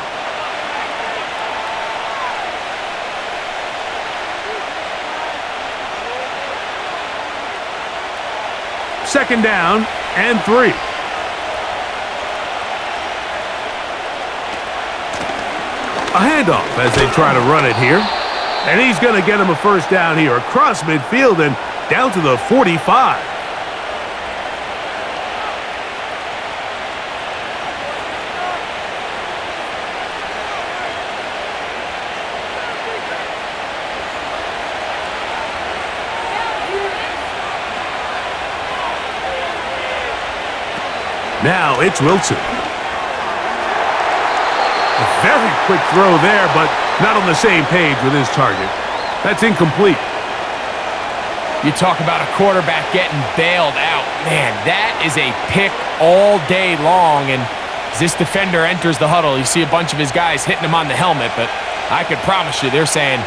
Second down and 3. A handoff as they try to run it here. And he's going to get him a first down here across midfield and down to the 45. Now it's Wilson. A very quick throw there, but not on the same page with his target. That's incomplete. You talk about a quarterback getting bailed out. Man, that is a pick all day long. And as this defender enters the huddle, you see a bunch of his guys hitting him on the helmet. But I could promise you, they're saying,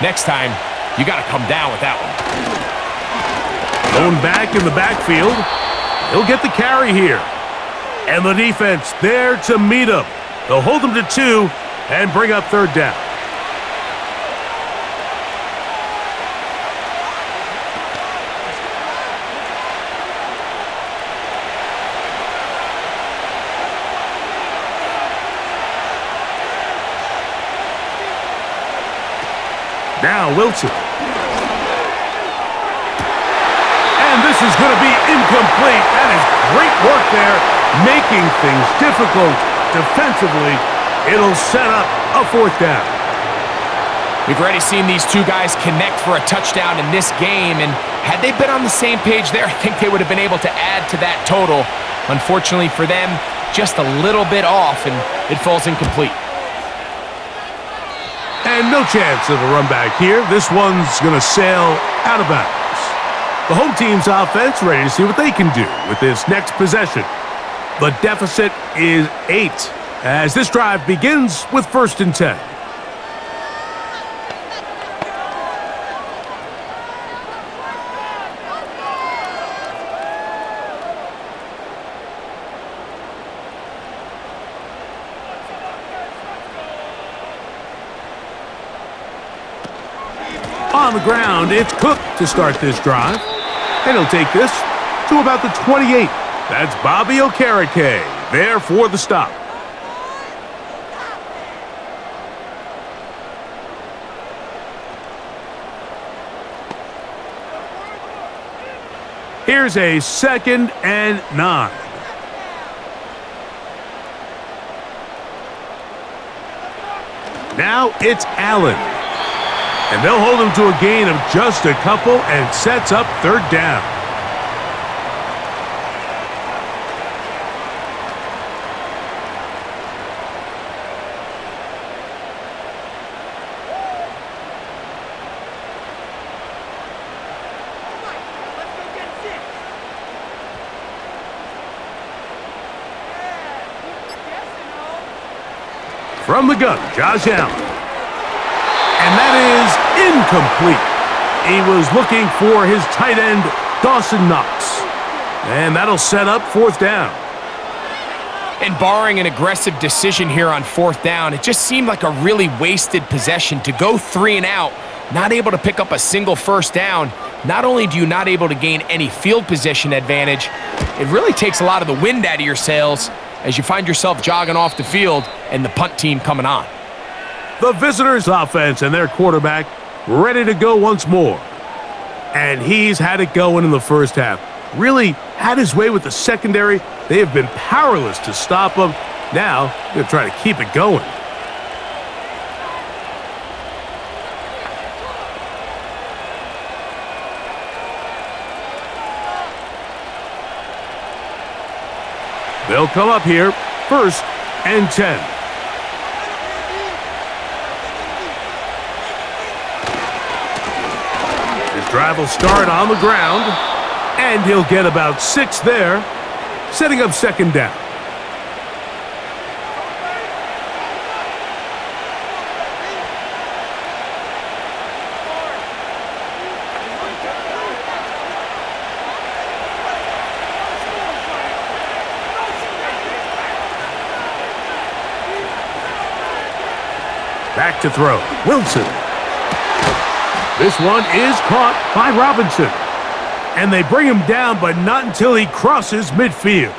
next time, you got to come down with that one. Going back in the backfield. He'll get the carry here. And the defense there to meet him. They'll hold him to 2 and bring up third down. Now Wilson. And this is going to be incomplete. That is great work there, making things difficult defensively. It'll set up a fourth down. We've already seen these two guys connect for a touchdown in this game, and had they been on the same page there, I think they would have been able to add to that total. Unfortunately for them, just a little bit off, and it falls incomplete. And no chance of a run back here. This one's going to sail out of bounds. The home team's offense ready to see what they can do with this next possession. The deficit is 8 as this drive begins with 1st and 10. On the ground, it's Cook to start this drive. And he'll take this to about the 28. That's Bobby Okereke there for the stop. Here's a 2nd and 9. Now it's Allen. And they'll hold him to a gain of just a couple and sets up 3rd down. From the gun, Josh Allen. And that is incomplete. He was looking for his tight end, Dawson Knox. And that'll set up 4th down. And barring an aggressive decision here on 4th down, it just seemed like a really wasted possession to go 3 and out, not able to pick up a single 1st down. Not only do you not able to gain any field position advantage, it really takes a lot of the wind out of your sails as you find yourself jogging off the field and the punt team coming on. The visitors' offense and their quarterback ready to go once more. And he's had it going in the first half. Really had his way with the secondary. They have been powerless to stop him. Now, they're trying to keep it going. They'll come up here, 1st and 10. His drive will start on the ground, and he'll get about 6 there, setting up 2nd down. Back to throw. Wilson. This one is caught by Robinson. And they bring him down, but not until he crosses midfield.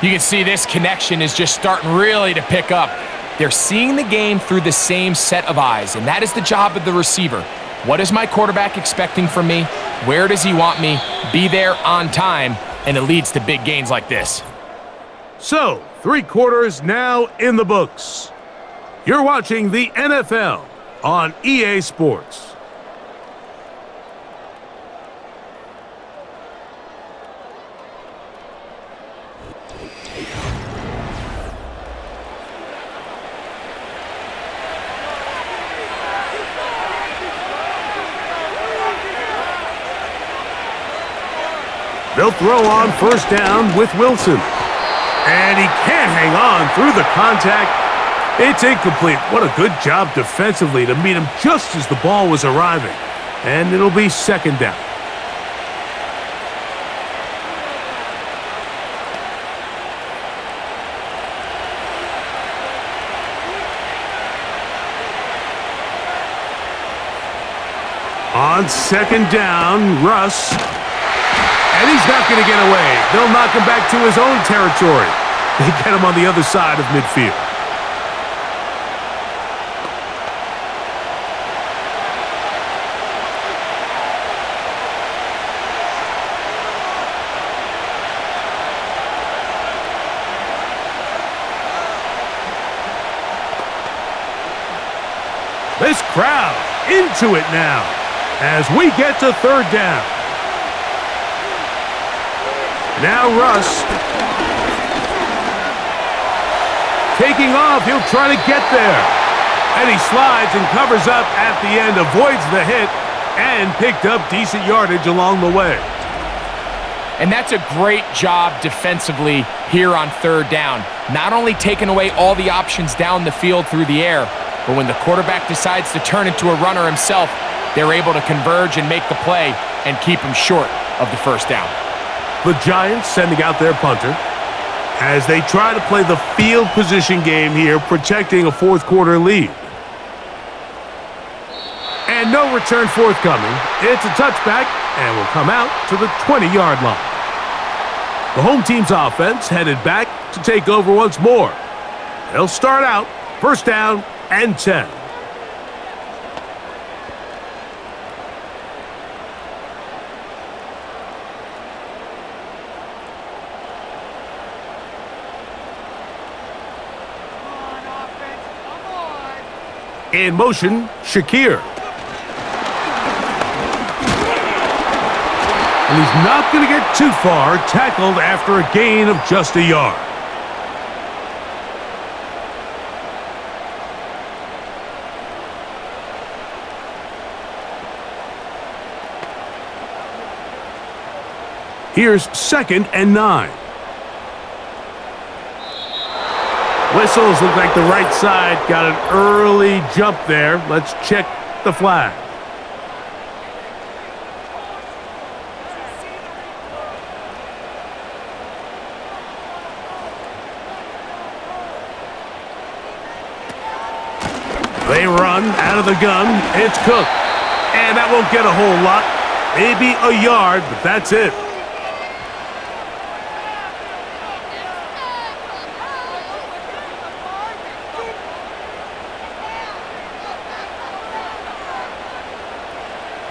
You can see this connection is just starting really to pick up. They're seeing the game through the same set of eyes, and that is the job of the receiver. What is my quarterback expecting from me? Where does he want me? Be there on time, and it leads to big gains like this. So, 3 quarters now in the books. You're watching the NFL on EA Sports. They'll throw on 1st down with Wilson. And he can't hang on through the contact. It's incomplete. What a good job defensively to meet him just as the ball was arriving. And it'll be 2nd down. On 2nd down, Russ. And he's not going to get away. They'll knock him back to his own territory. They get him on the other side of midfield. This crowd into it now as we get to 3rd down. Now Russ. Taking off, he'll try to get there. And he slides and covers up at the end, avoids the hit, and picked up decent yardage along the way. And that's a great job defensively here on 3rd down. Not only taking away all the options down the field through the air, but when the quarterback decides to turn into a runner himself, they're able to converge and make the play and keep him short of the 1st down. The Giants sending out their punter as they try to play the field position game here, protecting a 4th quarter lead. And And no return forthcoming. It's a touchback and will come out to the 20-yard line. The home team's offense headed back to take over once more. They'll start out first down and 10. In motion, Shakir. And he's not going to get too far, tackled after a gain of just a yard. Here's 2nd and 9. Whistles look like the right side got an early jump there. Let's check the flag. They run out of the gun. It's Cook. And that won't get a whole lot. Maybe a yard, but that's it.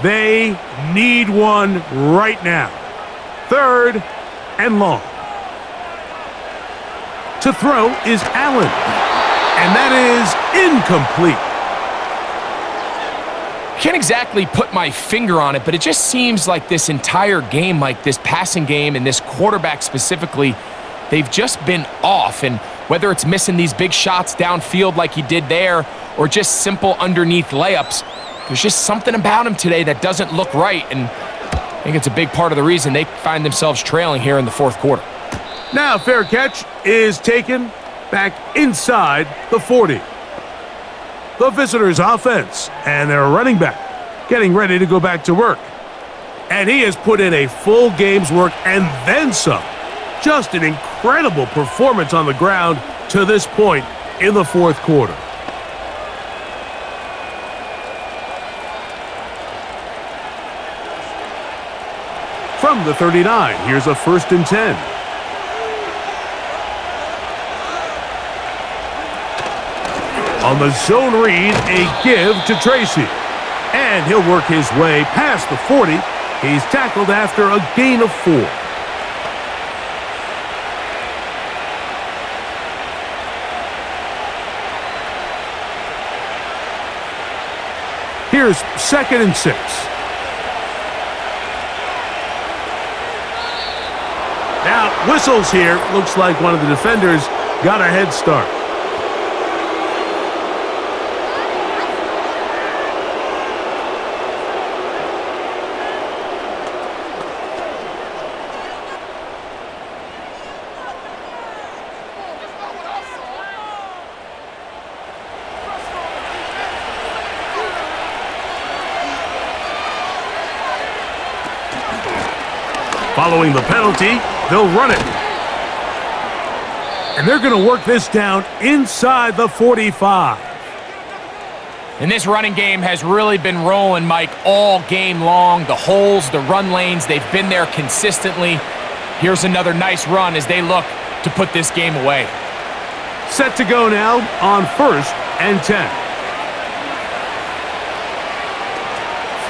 They need one right now. 3rd and long. To throw is Allen. And that is incomplete. Can't exactly put my finger on it, but it just seems like this entire game, like this passing game and this quarterback specifically, they've just been off. And whether it's missing these big shots downfield like he did there or just simple underneath layups, there's just something about him today that doesn't look right, and I think it's a big part of the reason they find themselves trailing here in the 4th quarter. Now fair catch is taken back inside the 40. The visitors' offense and their running back getting ready to go back to work. And he has put in a full game's work and then some. Just an incredible performance on the ground to this point in the 4th quarter. From the 39, here's a 1st and 10. On the zone read, a give to Tracy. And he'll work his way past the 40. He's tackled after a gain of 4. Here's 2nd and 6. Now, whistles here. Looks like one of the defenders got a head start. Following the penalty, they'll run it. And they're going to work this down inside the 45. And this running game has really been rolling, Mike, all game long. The holes, the run lanes, they've been there consistently. Here's another nice run as they look to put this game away. Set to go now on 1st and 10.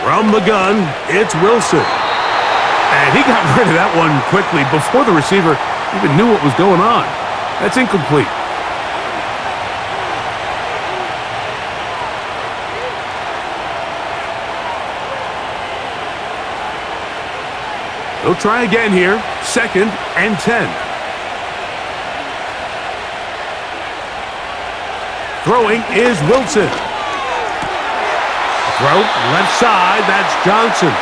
From the gun, it's Wilson. And he got rid of that one quickly before the receiver even knew what was going on. That's incomplete. They'll try again here. 2nd and 10. Throwing is Wilson. Throw left side. That's Johnson.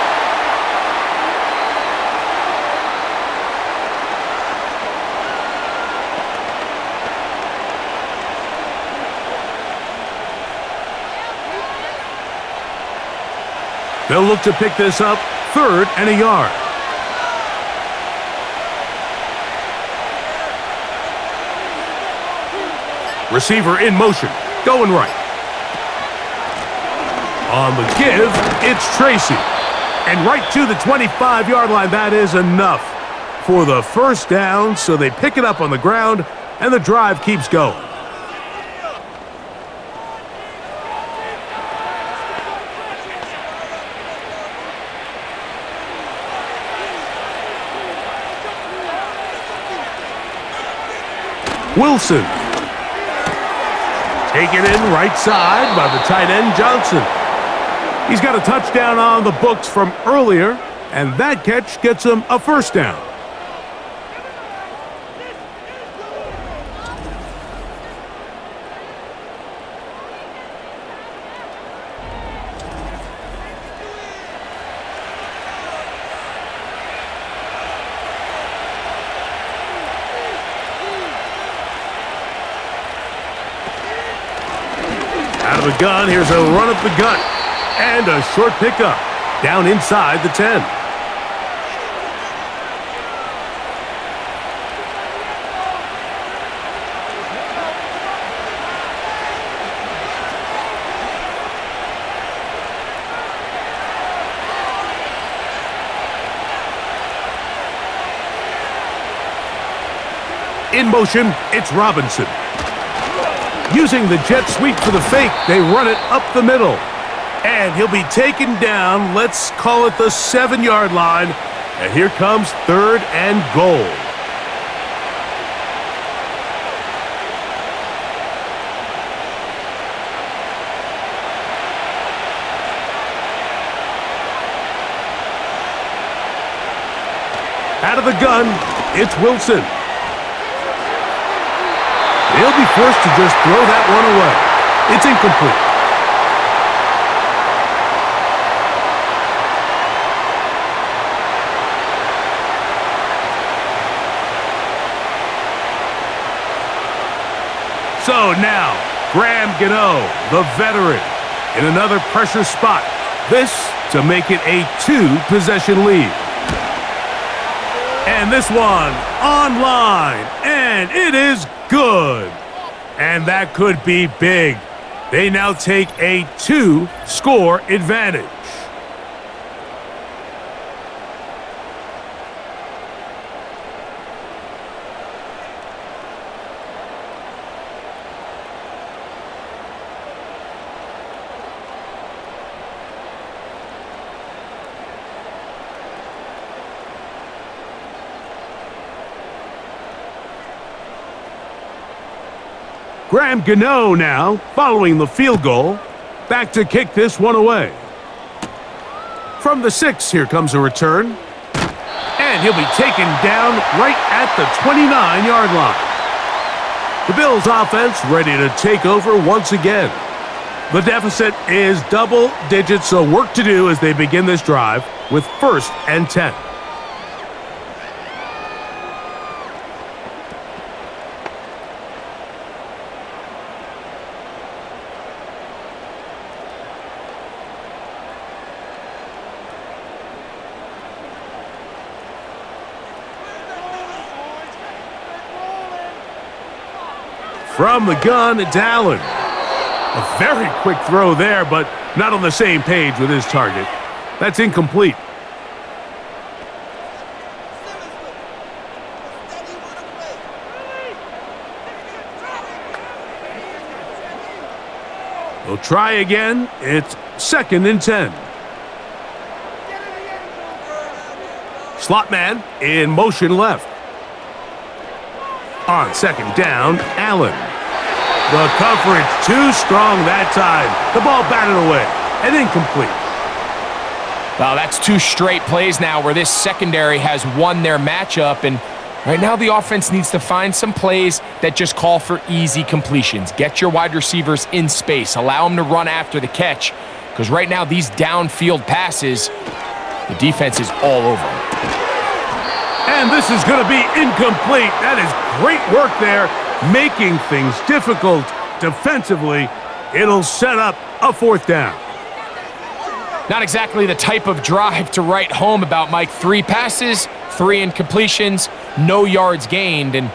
They'll look to pick this up, 3rd and a yard. Receiver in motion, going right. On the give, it's Tracy. And right to the 25-yard line, that is enough for the first down, so they pick it up on the ground, and the drive keeps going. Wilson. Taken in right side by the tight end, Johnson. He's got a touchdown on the books from earlier, and that catch gets him a first down. Out of the gun, here's a run up the gut. And a short pickup down inside the 10. In motion, it's Robinson. Using the jet sweep for the fake, they run it up the middle. And he'll be taken down, let's call it the 7-yard line. And here comes 3rd and goal. Out of the gun, it's Wilson. He'll be forced to just throw that one away. It's incomplete. So now, Graham Gano, the veteran, in another pressure spot. This to make it a 2-possession lead. And this one online, and it is good. And that could be big. They now take a 2-score advantage. Graham Gano now, following the field goal, back to kick this one away. From the 6, here comes a return. And he'll be taken down right at the 29-yard line. The Bills offense ready to take over once again. The deficit is double digits, so work to do as they begin this drive with 1st and 10. From the gun, it's Allen. A very quick throw there, but not on the same page with his target. That's incomplete. They'll try again. It's 2nd and 10. Slot man in motion left. On 2nd down, Allen. The coverage too strong that time. The ball batted away and incomplete. Well, that's 2 straight plays now where this secondary has won their matchup, and right now the offense needs to find some plays that just call for easy completions. Get your wide receivers in space. Allow them to run after the catch, because right now these downfield passes, the defense is all over them. And this is going to be incomplete. That is great work there, making things difficult defensively. It'll set up a 4th down. Not exactly the type of drive to write home about, Mike. 3 passes, 3 incompletions, no yards gained. And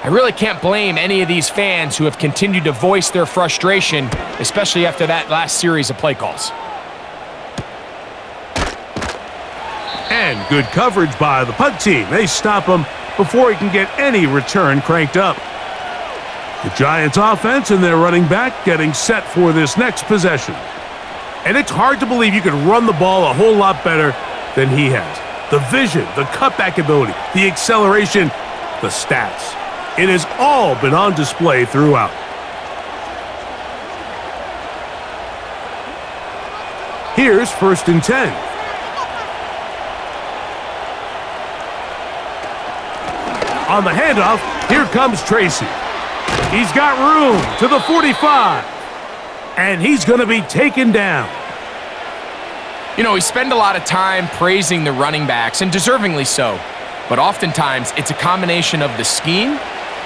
I really can't blame any of these fans who have continued to voice their frustration, especially after that last series of play calls. And good coverage by the punt team. They stop him before he can get any return cranked up. The Giants offense and their running back getting set for this next possession. And it's hard to believe you could run the ball a whole lot better than he has. The vision, the cutback ability, the acceleration, the stats. It has all been on display throughout. Here's 1st and 10. On the handoff, here comes Tracy. He's got room to the 45. And he's going to be taken down. You know, we spend a lot of time praising the running backs, and deservingly so. But oftentimes, it's a combination of the scheme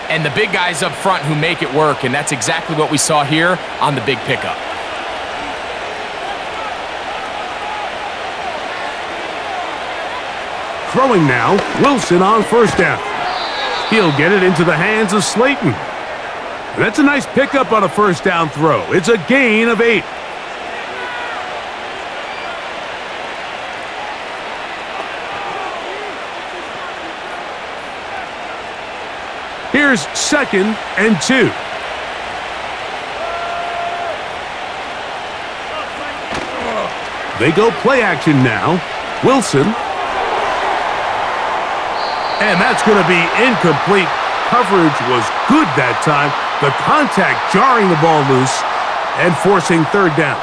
and the big guys up front who make it work, and that's exactly what we saw here on the big pickup. Throwing now, Wilson on 1st down. He'll get it into the hands of Slayton. And that's a nice pickup on a 1st down throw. It's a gain of 8. Here's 2nd and 2. They go play action now. Wilson. And that's going to be incomplete. Coverage was good that time. The contact jarring the ball loose and forcing 3rd down.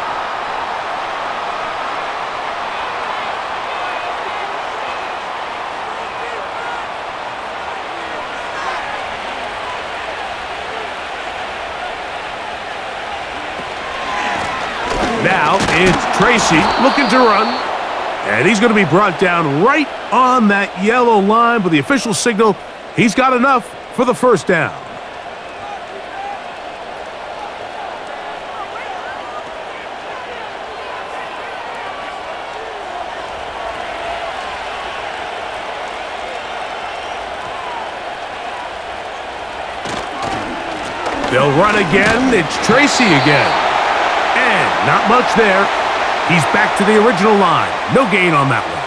Now it's Tracy looking to run. And he's going to be brought down right on that yellow line, but the official signal, he's got enough for the 1st down. They'll run again. It's Tracy again. And not much there. He's back to the original line. No gain on that one.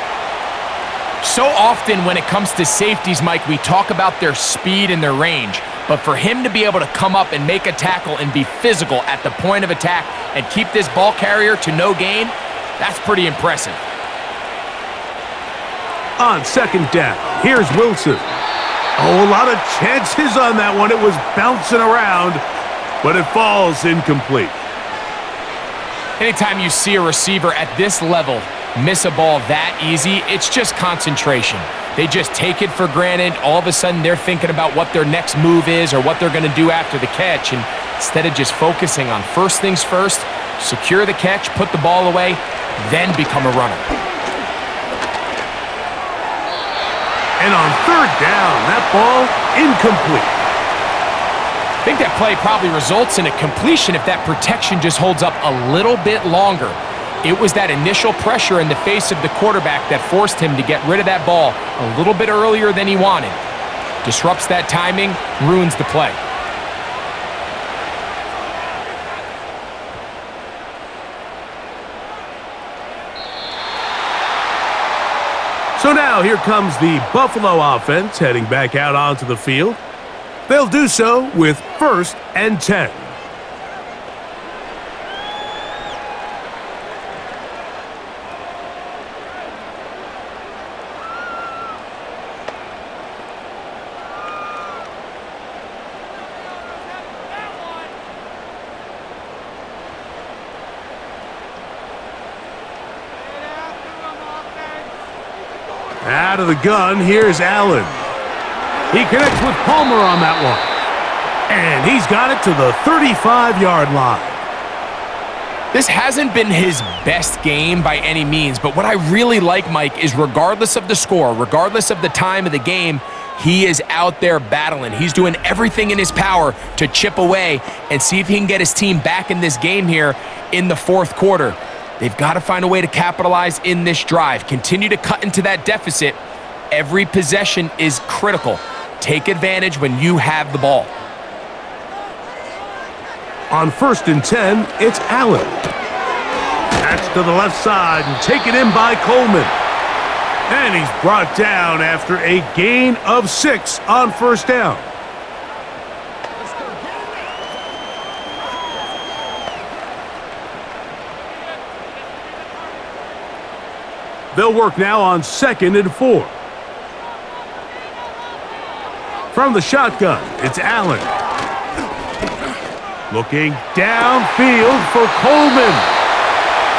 So often when it comes to safeties, Mike, we talk about their speed and their range. But for him to be able to come up and make a tackle and be physical at the point of attack and keep this ball carrier to no gain, that's pretty impressive. On 2nd down, here's Wilson. Oh, a lot of chances on that one. It was bouncing around, but it falls incomplete. Anytime you see a receiver at this level miss a ball that easy, it's just concentration. They just take it for granted. All of a sudden, they're thinking about what their next move is or what they're going to do after the catch. And instead of just focusing on first things first, secure the catch, put the ball away, then become a runner. And on 3rd down, that ball incomplete. I think that play probably results in a completion if that protection just holds up a little bit longer. It was that initial pressure in the face of the quarterback that forced him to get rid of that ball a little bit earlier than he wanted. Disrupts that timing, ruins the play. So now here comes the Buffalo offense heading back out onto the field. They'll do so with 1st and 10. Out of the gun, here's Allen. He connects with Palmer on that one. And he's got it to the 35-yard line. This hasn't been his best game by any means, but what I really like, Mike, is regardless of the score, regardless of the time of the game, he is out there battling. He's doing everything in his power to chip away and see if he can get his team back in this game here in the 4th quarter. They've got to find a way to capitalize in this drive. Continue to cut into that deficit. Every possession is critical. Take advantage when you have the ball. On 1st and 10, it's Allen. That's to the left side and taken in by Coleman. And he's brought down after a gain of 6 on 1st down. They'll work now on 2nd and 4. From the shotgun, it's Allen. Looking downfield for Coleman.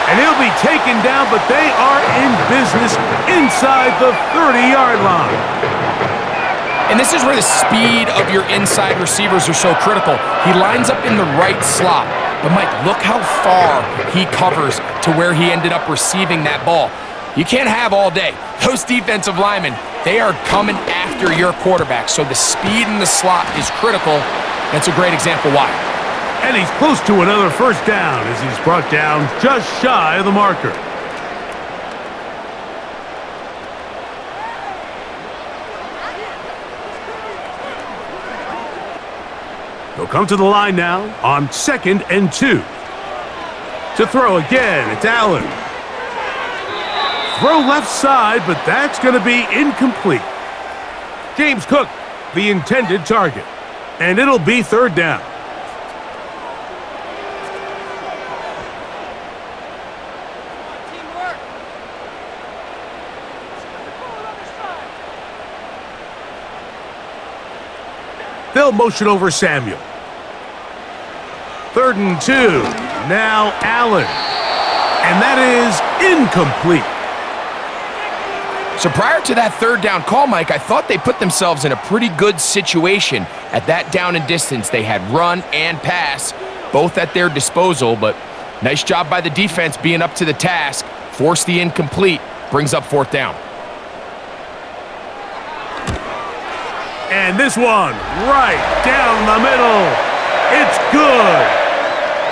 And he'll be taken down, but they are in business inside the 30-yard line. And this is where the speed of your inside receivers are so critical. He lines up in the right slot. But, Mike, look how far he covers to where he ended up receiving that ball. You can't have all day. Those defensive linemen, they are coming after your quarterback. So the speed in the slot is critical. That's a great example why. And he's close to another 1st down as he's brought down just shy of the marker. He'll come to the line now on 2nd and 2. To throw again, it's Allen. Throw left side, but that's going to be incomplete. James Cook, the intended target. And it'll be 3rd down. They'll motion over Samuel. 3rd and 2. Now Allen. And that is incomplete. So prior to that 3rd down call, Mike, I thought they put themselves in a pretty good situation at that down and distance. They had run and pass, both at their disposal, but nice job by the defense being up to the task. Force the incomplete, brings up 4th down. And this one, right down the middle. It's good.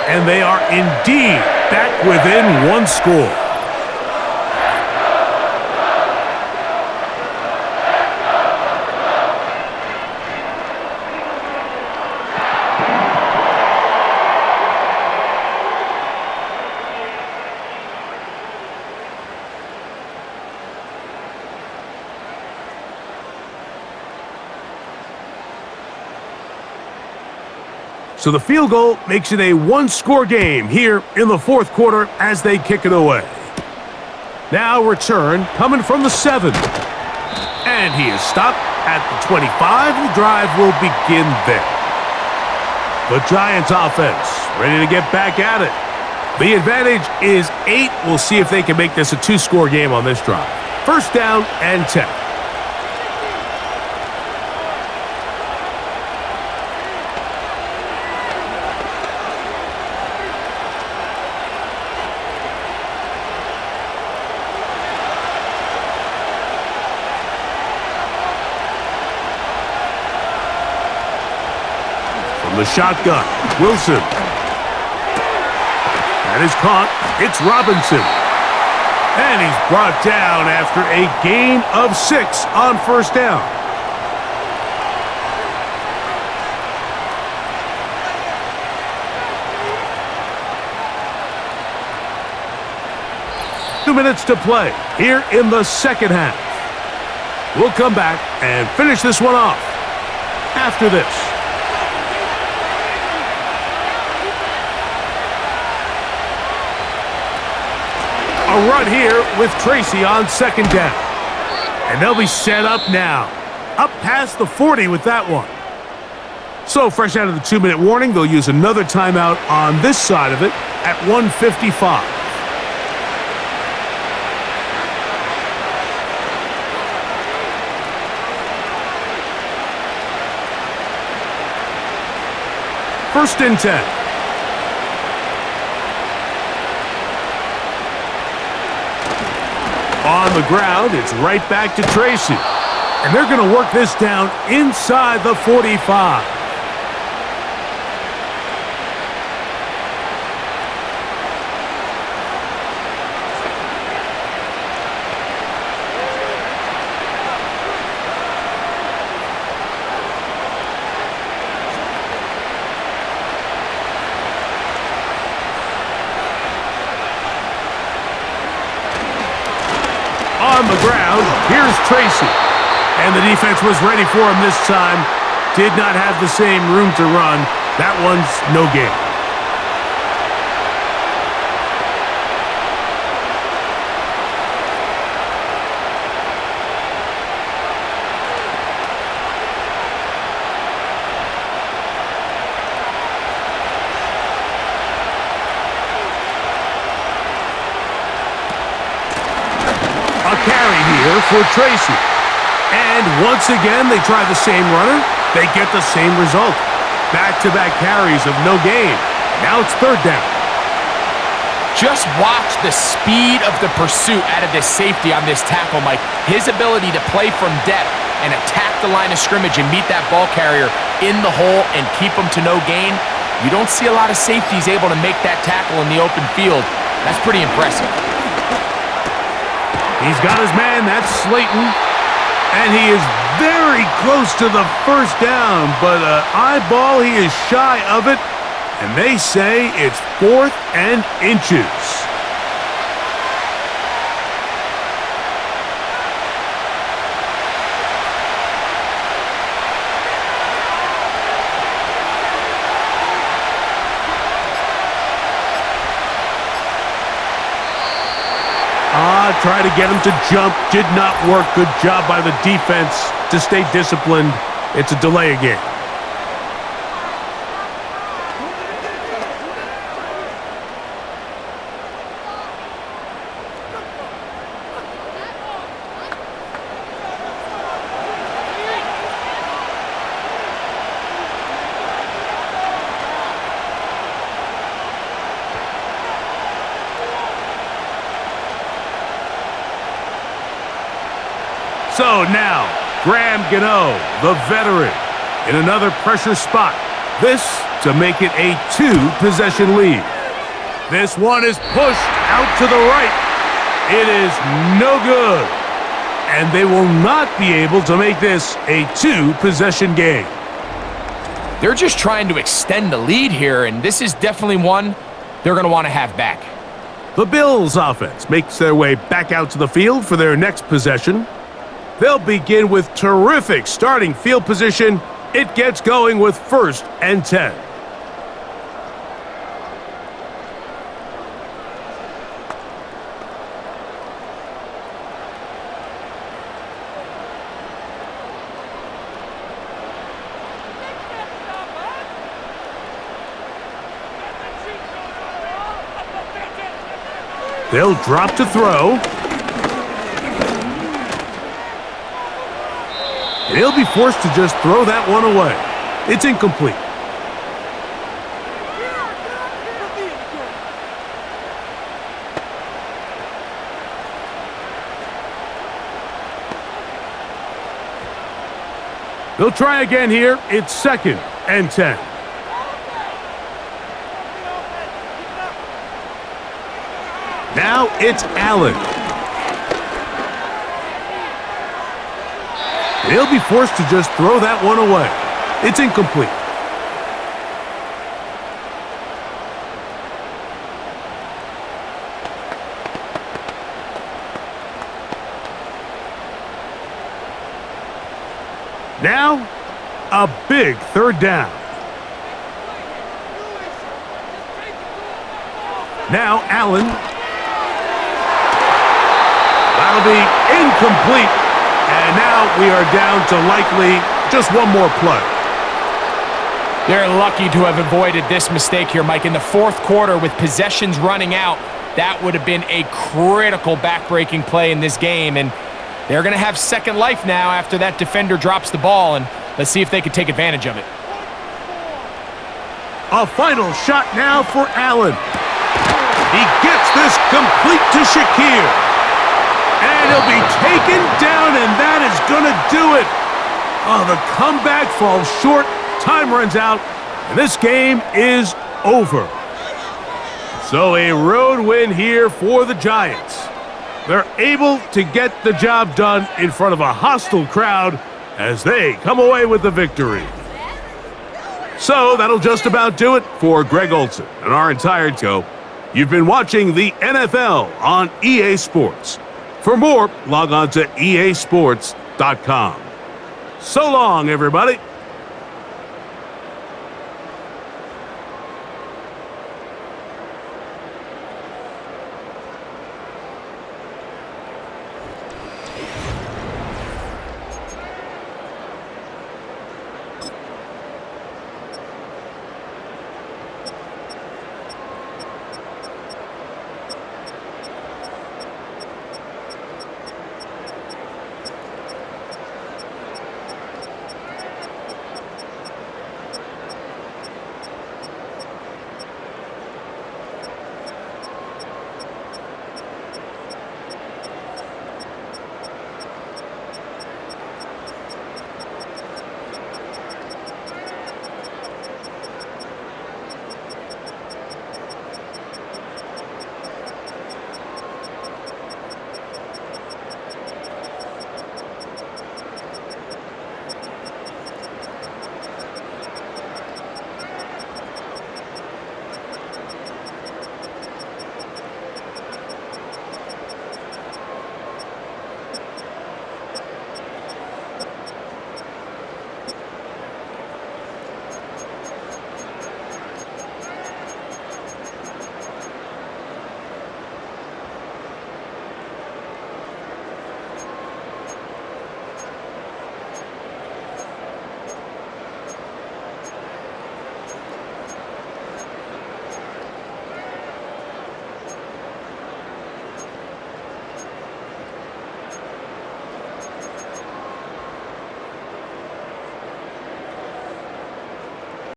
And they are indeed back within 1 score. So the field goal makes it a 1-score game here in the 4th quarter as they kick it away. Now return coming from the 7. And he is stopped at the 25. The drive will begin there. The Giants offense ready to get back at it. The advantage is 8. We'll see if they can make this a 2-score game on this drive. 1st down and 10. The shotgun, Wilson. That is caught. It's Robinson. And he's brought down after a gain of 6 on 1st down. Two minutes to play here in the 2nd half. We'll come back and finish this one off after this. A run here with Tracy on 2nd down. And they'll be set up now. Up past the 40 with that one. So fresh out of the 2-minute warning, they'll use another timeout on this side of it at 1:55. First and 10. On the ground, it's right back to Tracy. And they're going to work this down inside the 45. on the ground. Here's Tracy. And the defense was ready for him this time. Did not have the same room to run. That one's no gain. A carry here for Tracy. And once again, they try the same runner. They get the same result. Back-to-back carries of no gain. Now it's third down. Just watch the speed of the pursuit out of this safety on this tackle, Mike. His ability to play from depth and attack the line of scrimmage and meet that ball carrier in the hole and keep him to no gain. You don't see a lot of safeties able to make that tackle in the open field. That's pretty impressive. He's got his man. That's Slayton. And he is very close to the first down, but eyeball, he is shy of it. And they say it's 4th and inches. Try to get him to jump. Did not work. Good job by the defense to stay disciplined. It's a delay again. So now, Graham Gano, the veteran, in another pressure spot. This to make it a 2-possession lead. This one is pushed out to the right. It is no good. And they will not be able to make this a 2-possession game. They're just trying to extend the lead here, and this is definitely one they're going to want to have back. The Bills offense makes their way back out to the field for their next possession. They'll begin with terrific starting field position. It gets going with 1st and 10. They'll drop to throw. And he'll be forced to just throw that one away. It's incomplete. They'll try again here. It's 2nd and 10. Now it's Allen. They'll be forced to just throw that one away. It's incomplete. Now, a big 3rd down. Now Allen. That'll be incomplete. And now we are down to likely just one more play. They're lucky to have avoided this mistake here, Mike. In the 4th quarter, with possessions running out, that would have been a critical back-breaking play in this game. And they're going to have second life now after that defender drops the ball. And let's see if they can take advantage of it. A final shot now for Allen. He gets this complete to Shakir. And he'll be taken down, and that is going to do it. Oh, the comeback falls short. Time runs out, and this game is over. So a road win here for the Giants. They're able to get the job done in front of a hostile crowd as they come away with the victory. So that'll just about do it for Greg Olsen and our entire team. You've been watching the NFL on EA Sports. For more, log on to easports.com. So long, everybody.